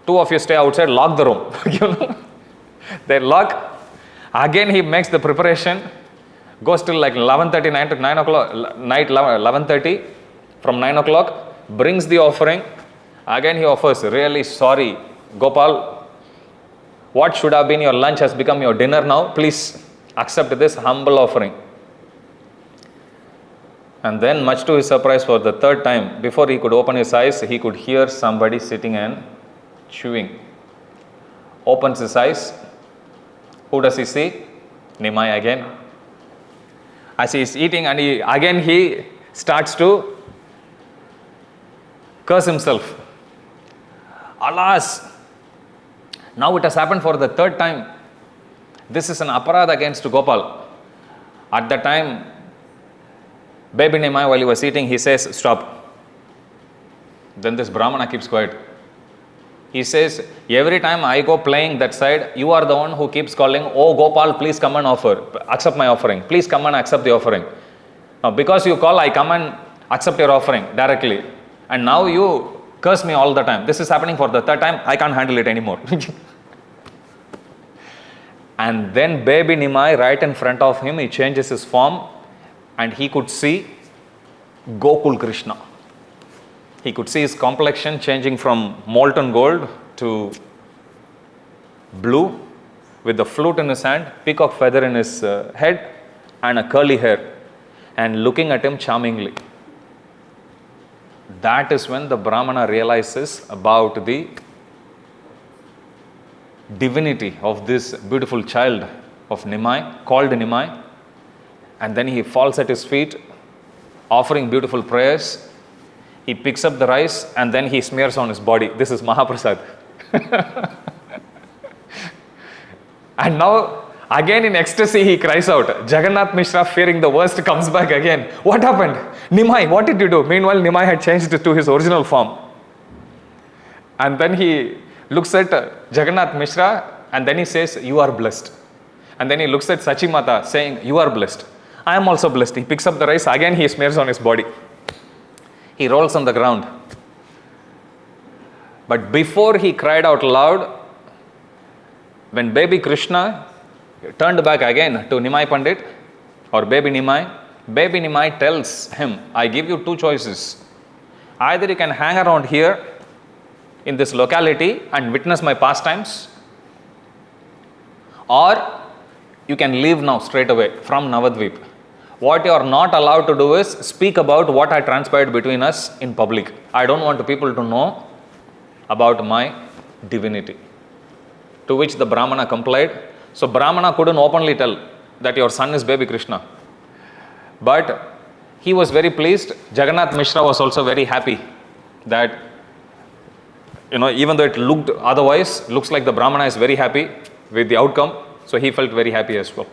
2 of you stay outside, lock the room. You know? They lock. Again he makes the preparation. Goes till like 11:39 to 9 o'clock, night 11:30. From 9 o'clock, brings the offering. Again he offers, really sorry, Gopal, what should have been your lunch has become your dinner now. Please accept this humble offering. And then, much to his surprise, for the third time, before he could open his eyes, he could hear somebody sitting and chewing. Opens his eyes. Who does he see? Nimai again. As he is eating, and he starts to curse himself. Alas, now it has happened for the third time. This is an aparad against Gopal. At the time, baby Nimai, while he was eating, he says, stop. Then this Brahmana keeps quiet. He says, every time I go playing that side, you are the one who keeps calling, oh Gopal, please come and accept my offering. Please come and accept the offering. Now, because you call, I come and accept your offering directly. And now you curse me all the time. This is happening for the third time. I can't handle it anymore. And then baby Nimai, right in front of him, he changes his form and he could see Gokul Krishna. He could see his complexion changing from molten gold to blue, with the flute in his hand, peacock feather in his head, and a curly hair, and looking at him charmingly. That is when the Brahmana realizes about the divinity of this beautiful child of Nimai, called Nimai, and then he falls at his feet, offering beautiful prayers. He picks up the rice and then he smears on his body. This is Mahaprasad. And now, again in ecstasy, he cries out. Jagannath Mishra, fearing the worst, comes back again. What happened? Nimai, what did you do? Meanwhile, Nimai had changed to his original form. And then he looks at Jagannath Mishra and then he says, you are blessed. And then he looks at Sachimata saying, you are blessed. I am also blessed. He picks up the rice, again he smears on his body. He rolls on the ground. But before he cried out loud, when baby Krishna turned back again to Nimai Pandit or baby Nimai tells him, I give you two choices. Either you can hang around here in this locality and witness my pastimes, or you can leave now straight away from Navadvip. What you are not allowed to do is speak about what had transpired between us in public. I don't want people to know about my divinity. To which the Brahmana complied. So Brahmana couldn't openly tell that your son is baby Krishna. But he was very pleased. Jagannath Mishra was also very happy that, even though it looked otherwise, looks like the Brahmana is very happy with the outcome. So he felt very happy as well.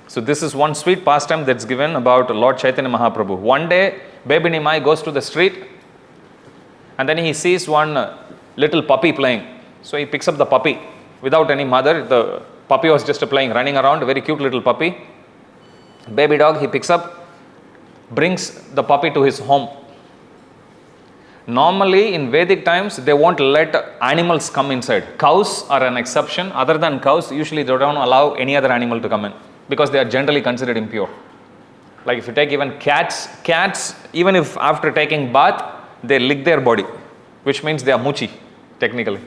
So this is one sweet pastime that's given about Lord Chaitanya Mahaprabhu. One day, baby Nimai goes to the street and then he sees one little puppy playing. So he picks up the puppy without any mother. The puppy was just playing, running around, a very cute little puppy. Baby dog, he picks up, brings the puppy to his home. Normally, in Vedic times, they won't let animals come inside. Cows are an exception. Other than cows, usually they don't allow any other animal to come in, because they are generally considered impure. Like if you take even cats, even if after taking bath, they lick their body, which means they are muchi, technically.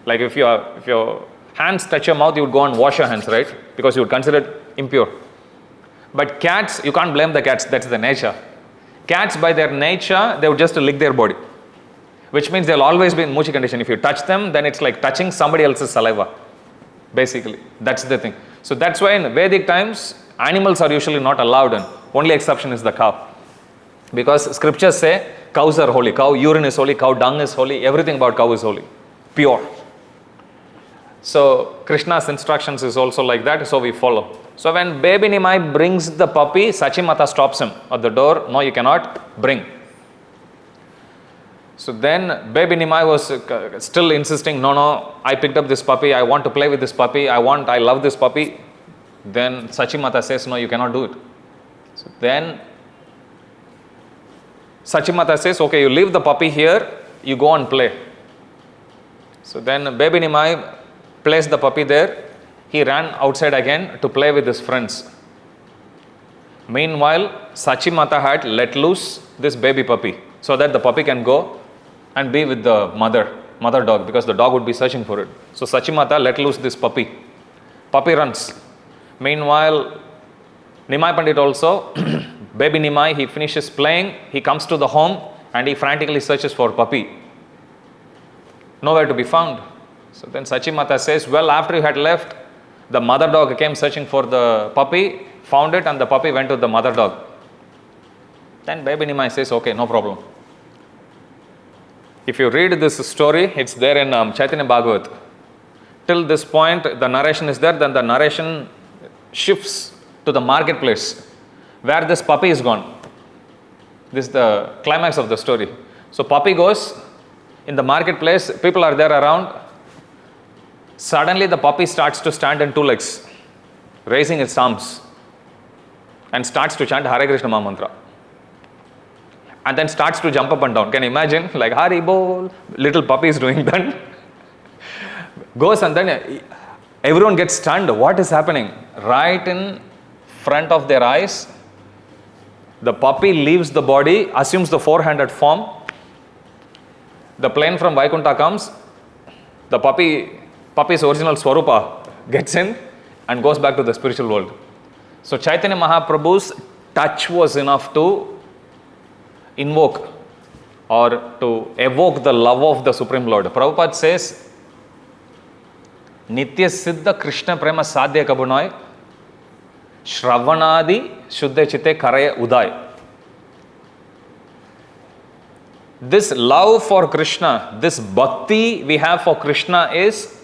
Like if your hands touch your mouth, you would go and wash your hands, right? Because you would consider it impure. But cats, you can't blame the cats, that's the nature. Cats by their nature, they would just lick their body, which means they'll always be in muchi condition. If you touch them, then it's like touching somebody else's saliva, basically. That's the thing. So that's why in Vedic times, animals are usually not allowed in. Only exception is the cow. Because scriptures say cows are holy. Cow urine is holy, cow dung is holy, everything about cow is holy, pure. So Krishna's instructions is also like that, so we follow. So when baby Nimai brings the puppy, Sachimata stops him at the door. No, you cannot bring. So then baby Nimai was still insisting, no, I picked up this puppy, I want to play with this puppy, I love this puppy. Then Sachimata says, no, you cannot do it. So then Sachimata says, okay, you leave the puppy here, you go and play. So then baby Nimai placed the puppy there. He ran outside again to play with his friends. Meanwhile, Sachimata had let loose this baby puppy so that the puppy can go and be with the mother mother dog, because the dog would be searching for it. So Sachimata let loose this puppy. Puppy runs. Meanwhile, Nimai Pandit also, baby Nimai, he finishes playing, he comes to the home and he frantically searches for puppy. Nowhere to be found. So then Sachimata says, well, after you had left, the mother dog came searching for the puppy, found it, and the puppy went to the mother dog. Then baby Nimai says, okay, no problem. If you read this story, it's there in Chaitanya Bhagavat. Till this point, the narration is there, then the narration shifts to the marketplace, where this puppy is gone. This is the climax of the story. So puppy goes in the marketplace, people are there around. Suddenly the puppy starts to stand on two legs, raising its arms, and starts to chant Hare Krishna Mahamantra. And then starts to jump up and down. Can you imagine? Like Hari Bol, little puppy is doing that. Goes and then everyone gets stunned. What is happening? Right in front of their eyes, the puppy leaves the body, assumes the four-handed form. The plane from Vaikuntha comes. The puppy's original Swarupa gets in and goes back to the spiritual world. So Chaitanya Mahaprabhu's touch was enough to invoke or to evoke the love of the Supreme Lord. Prabhupada says, Nitya Siddha Krishna Prema Sadhya Kabunai Shravanadi Shuddha Chitte Karaya Uday. This love for Krishna, this bhakti we have for Krishna is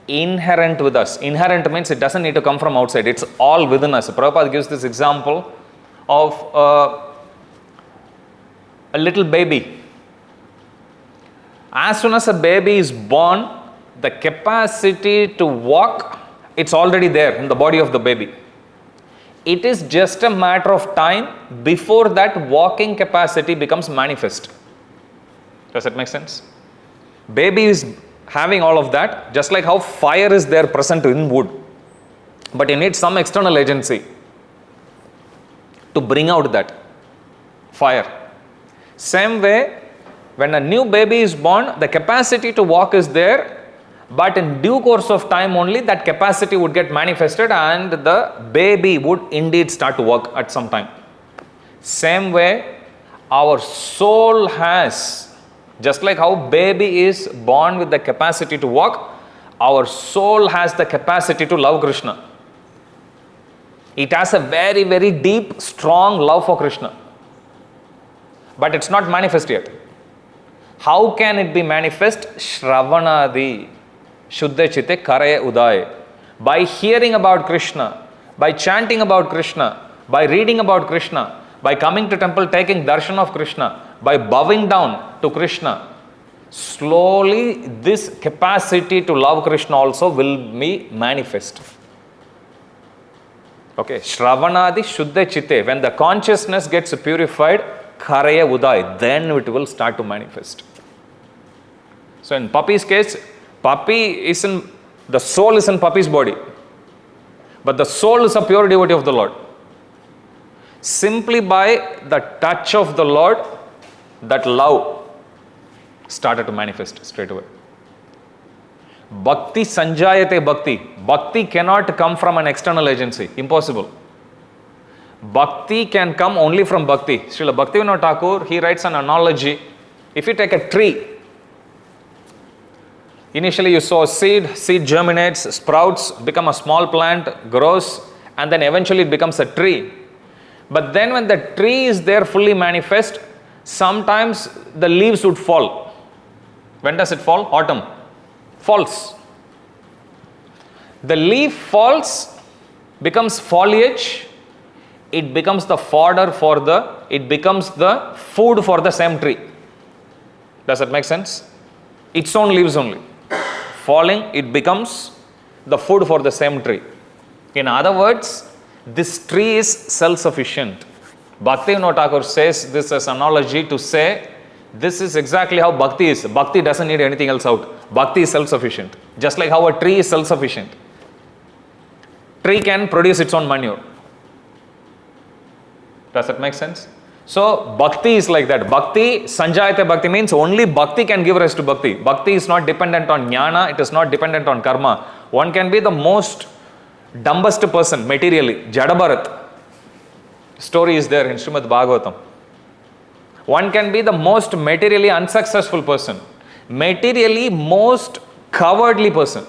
inherent with us. Inherent means it doesn't need to come from outside. It's all within us. Prabhupada gives this example of a little baby. As soon as a baby is born, the capacity to walk, it's already there in the body of the baby. It is just a matter of time before that walking capacity becomes manifest. Does that make sense? Baby is having all of that, just like how fire is there present in wood. But it needs some external agency to bring out that fire. Same way, when a new baby is born, the capacity to walk is there, but in due course of time only that capacity would get manifested and the baby would indeed start to walk at some time. Same way, our soul has, just like how baby is born with the capacity to walk, our soul has the capacity to love Krishna. It has a very, very deep, strong love for Krishna. But it's not manifest yet. How can it be manifest? Shravanadi Shuddha Chitte Karaya Uday. By hearing about Krishna, by chanting about Krishna, by reading about Krishna, by coming to temple taking darshan of Krishna, by bowing down to Krishna, slowly this capacity to love Krishna also will be manifest. Okay, Shravanadi Shuddha Chitte. When the consciousness gets purified, Karaya Uday, then it will start to manifest. So in puppy's case, the soul is in puppy's body. But the soul is a pure devotee of the Lord. Simply by the touch of the Lord, that love started to manifest straight away. Bhakti sanjayate bhakti. Bhakti cannot come from an external agency. Impossible. Bhakti can come only from bhakti. Srila Bhaktivinoda Thakur, he writes an analogy. If you take a tree, initially you sow a seed germinates, sprouts, become a small plant, grows, and then eventually it becomes a tree. But then when the tree is there fully manifest, sometimes the leaves would fall. When does it fall? Autumn. Falls. The leaf falls, becomes foliage, it becomes the fodder it becomes the food for the same tree. Does that make sense? Its own leaves only. Falling, it becomes the food for the same tree. In other words, this tree is self-sufficient. Bhaktivinoda Thakur says this as analogy to say, this is exactly how bhakti is. Bhakti doesn't need anything else out. Bhakti is self-sufficient. Just like how a tree is self-sufficient. Tree can produce its own manure. Does that make sense? So bhakti is like that. Bhakti, sanjayate bhakti means only bhakti can give rise to bhakti. Bhakti is not dependent on jnana, it is not dependent on karma. One can be the most dumbest person materially. Jadabharat story is there in Srimad Bhagavatam. One can be the most materially unsuccessful person. Materially most cowardly person.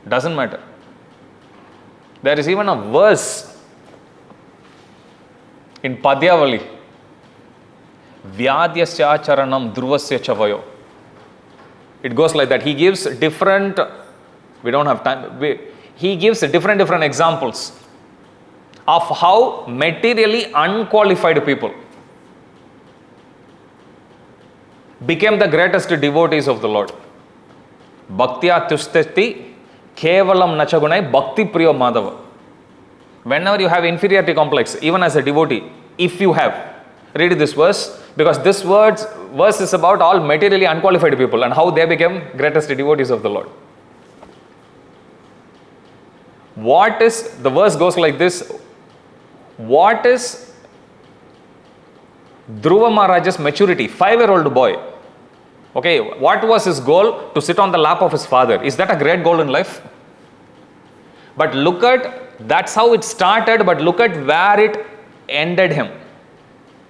Doesn't matter. There is even a verse in Padyavali. Vyadyasya charanam druvasya chavayo. It goes like that. He gives different, we don't have time, he gives different examples of how materially unqualified people became the greatest devotees of the Lord. Bhaktya tushtati kevalam nachagunai bhakti priyo madhava. Whenever you have inferiority complex, even as a devotee, if you have, read this verse, because this verse is about all materially unqualified people and how they became greatest devotees of the Lord. The verse goes like this. What is Dhruva Maharaj's maturity? 5-year-old boy. Okay, what was his goal? To sit on the lap of his father. Is that a great goal in life? But look at, that's how it started, but look at where it ended him.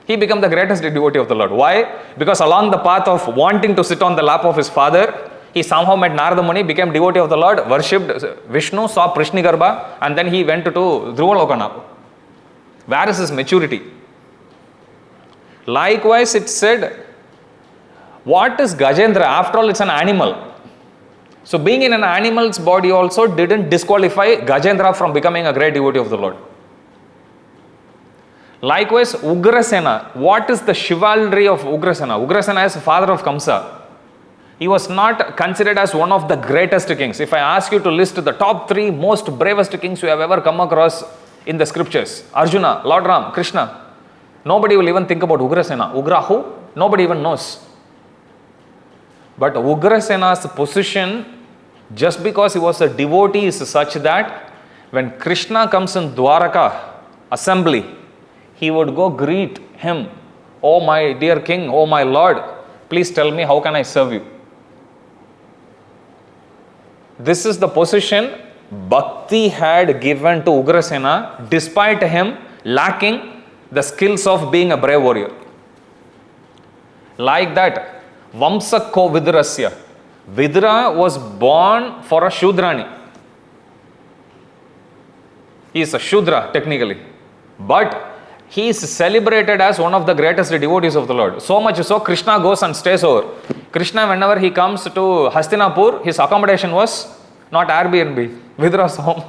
He became the greatest devotee of the Lord. Why? Because along the path of wanting to sit on the lap of his father, he somehow met Narada Muni, became devotee of the Lord, worshipped Vishnu, saw Prishnigarbha, and then he went to Dhruvalokana. Where is his maturity? Likewise, it said, what is Gajendra? After all, it's an animal. So being in an animal's body also didn't disqualify Gajendra from becoming a great devotee of the Lord. Likewise, Ugrasena. What is the chivalry of Ugrasena? Ugrasena is the father of Kamsa. He was not considered as one of the greatest kings. If I ask you to list the top 3 most bravest kings you have ever come across in the scriptures, Arjuna, Lord Ram, Krishna, nobody will even think about Ugrasena. Ugra who? Nobody even knows. But Ugrasena's position, just because he was a devotee, is such that when Krishna comes in Dwaraka assembly, he would go greet him. Oh my dear king, oh my lord, please tell me how can I serve you. This is the position Bhakti had given to Ugrasena despite him lacking the skills of being a brave warrior. Like that, Vamsakko Vidrasya. Vidra was born for a Shudrani. He is a Shudra technically. But he is celebrated as one of the greatest devotees of the Lord. So much so, Krishna goes and stays over. Krishna, whenever he comes to Hastinapur, his accommodation was not Airbnb, Vidra's home.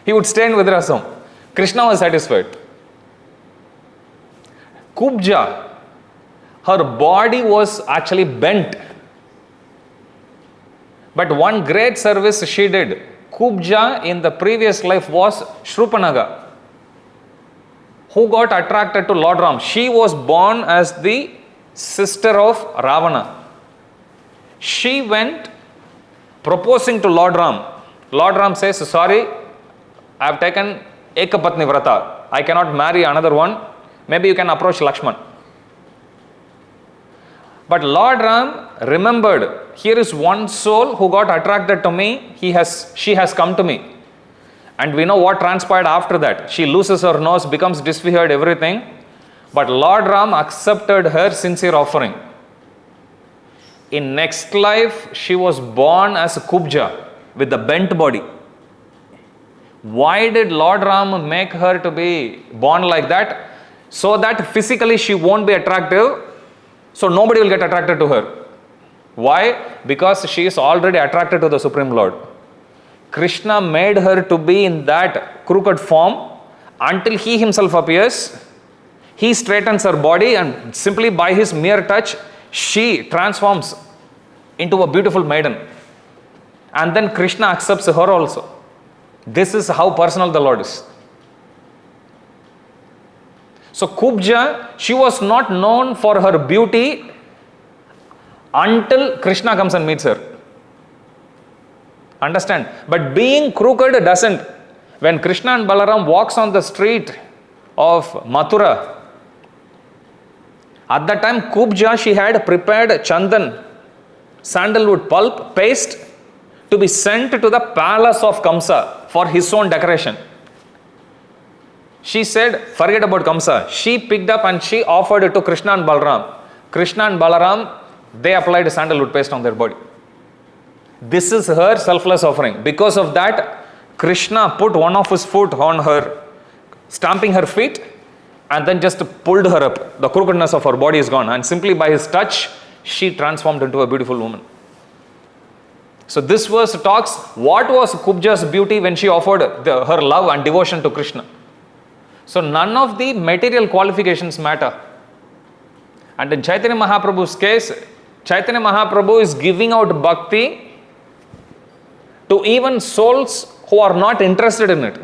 He would stay in Vidra's home. Krishna was satisfied. Kubja, her body was actually bent. But one great service she did. Kubja in the previous life was Shrupanaga, who got attracted to Lord Ram. She was born as the sister of Ravana. She went proposing to Lord Ram. Lord Ram says, sorry, I have taken Ekapatni Vrata. I cannot marry another one. Maybe you can approach Lakshman. But Lord Ram remembered, here is one soul who got attracted to me. She has come to me. And we know what transpired after that. She loses her nose, becomes disfigured, everything. But Lord Ram accepted her sincere offering. In next life, she was born as a Kubja with a bent body. Why did Lord Ram make her to be born like that? So that physically she won't be attractive, so nobody will get attracted to her. Why? Because she is already attracted to the Supreme Lord. Krishna made her to be in that crooked form until he himself appears. He straightens her body and simply by his mere touch, she transforms into a beautiful maiden. And then Krishna accepts her also. This is how personal the Lord is. So Kubja, she was not known for her beauty until Krishna comes and meets her. Understand? But being crooked doesn't. When Krishna and Balaram walks on the street of Mathura, At that time, Kubja, she had prepared chandan, sandalwood pulp, paste, to be sent to the palace of Kamsa for his own decoration. She said, forget about Kamsa. She picked up and she offered it to Krishna and Balaram. Krishna and Balaram, they applied sandalwood paste on their body. This is her selfless offering. Because of that, Krishna put one of his foot on her, stamping her feet, and then just pulled her up. The crookedness of her body is gone. And simply by his touch, she transformed into a beautiful woman. So this verse talks, what was Kubja's beauty when she offered her love and devotion to Krishna? So none of the material qualifications matter. And in Chaitanya Mahaprabhu's case, Chaitanya Mahaprabhu is giving out bhakti to even souls who are not interested in it.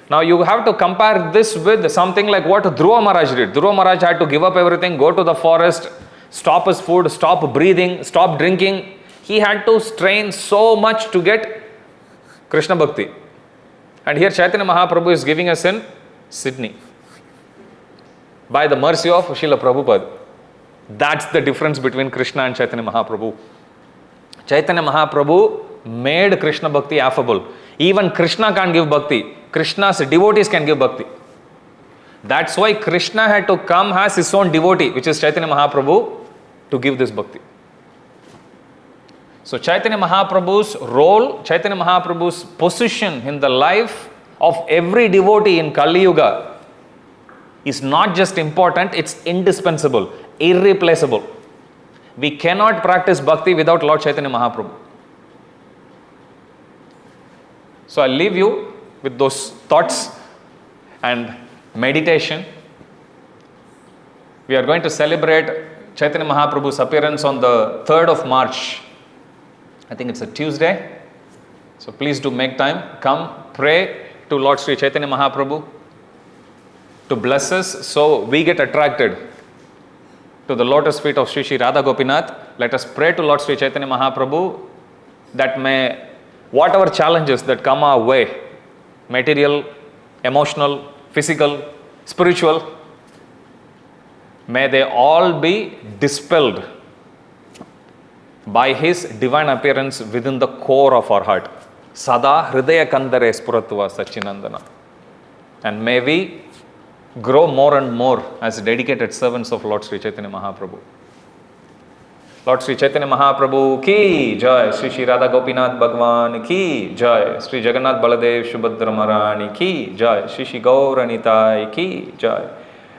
Now you have to compare this with something like what Dhruva Maharaj did. Dhruva Maharaj had to give up everything, go to the forest, stop his food, stop breathing, stop drinking. He had to strain so much to get Krishna Bhakti. And here Chaitanya Mahaprabhu is giving us in Sydney, by the mercy of Srila Prabhupada. That's the difference between Krishna and Chaitanya Mahaprabhu. Chaitanya Mahaprabhu made Krishna Bhakti affable. Even Krishna can't give Bhakti. Krishna's devotees can give Bhakti. That's why Krishna had to come as his own devotee, which is Chaitanya Mahaprabhu, to give this Bhakti. So Chaitanya Mahaprabhu's role, Chaitanya Mahaprabhu's position in the life of every devotee in Kali Yuga is not just important, it's indispensable, irreplaceable. We cannot practice bhakti without Lord Chaitanya Mahaprabhu. So I'll leave you with those thoughts and meditation. We are going to celebrate Chaitanya Mahaprabhu's appearance on the 3rd of March. I think it's a Tuesday. So please do make time. Come pray to Lord Sri Chaitanya Mahaprabhu to bless us so we get attracted to the lotus feet of Sri Sri Radha Gopinath. Let us pray to Lord Sri Chaitanya Mahaprabhu that may whatever challenges that come our way, material, emotional, physical, spiritual, may they all be dispelled by His divine appearance within the core of our heart. Sada Hridaya Kandare Spuratva Sachinandana. And may we grow more and more as dedicated servants of Lord Sri Chaitanya Mahaprabhu. Lord Sri Chaitanya Mahaprabhu ki jai, Sri Sri Radha Gopinath Bhagwan ki jai, Sri Jagannath Baladev Subhadra Maharani ki jai, Sri Sri Gaura Nitai ki jai,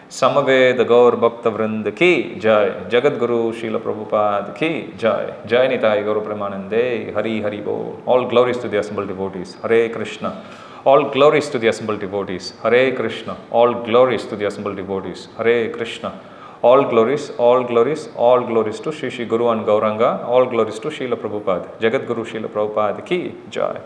Samaved Gaur Bhakta Vrind ki jai, Jagat Guru Srila Prabhupada ki jai, Jai Nitai Gaur Premanande, Hari Hari Bol. All glories to the assembled devotees. Hare Krishna. All glories to the assembled devotees. Hare Krishna. All glories to the assembled devotees. Hare Krishna. All glories, all glories, all glories to Shri Shri Guru and Gauranga. All glories to Srila Prabhupada. Jagat Guru Srila Prabhupada ki jai.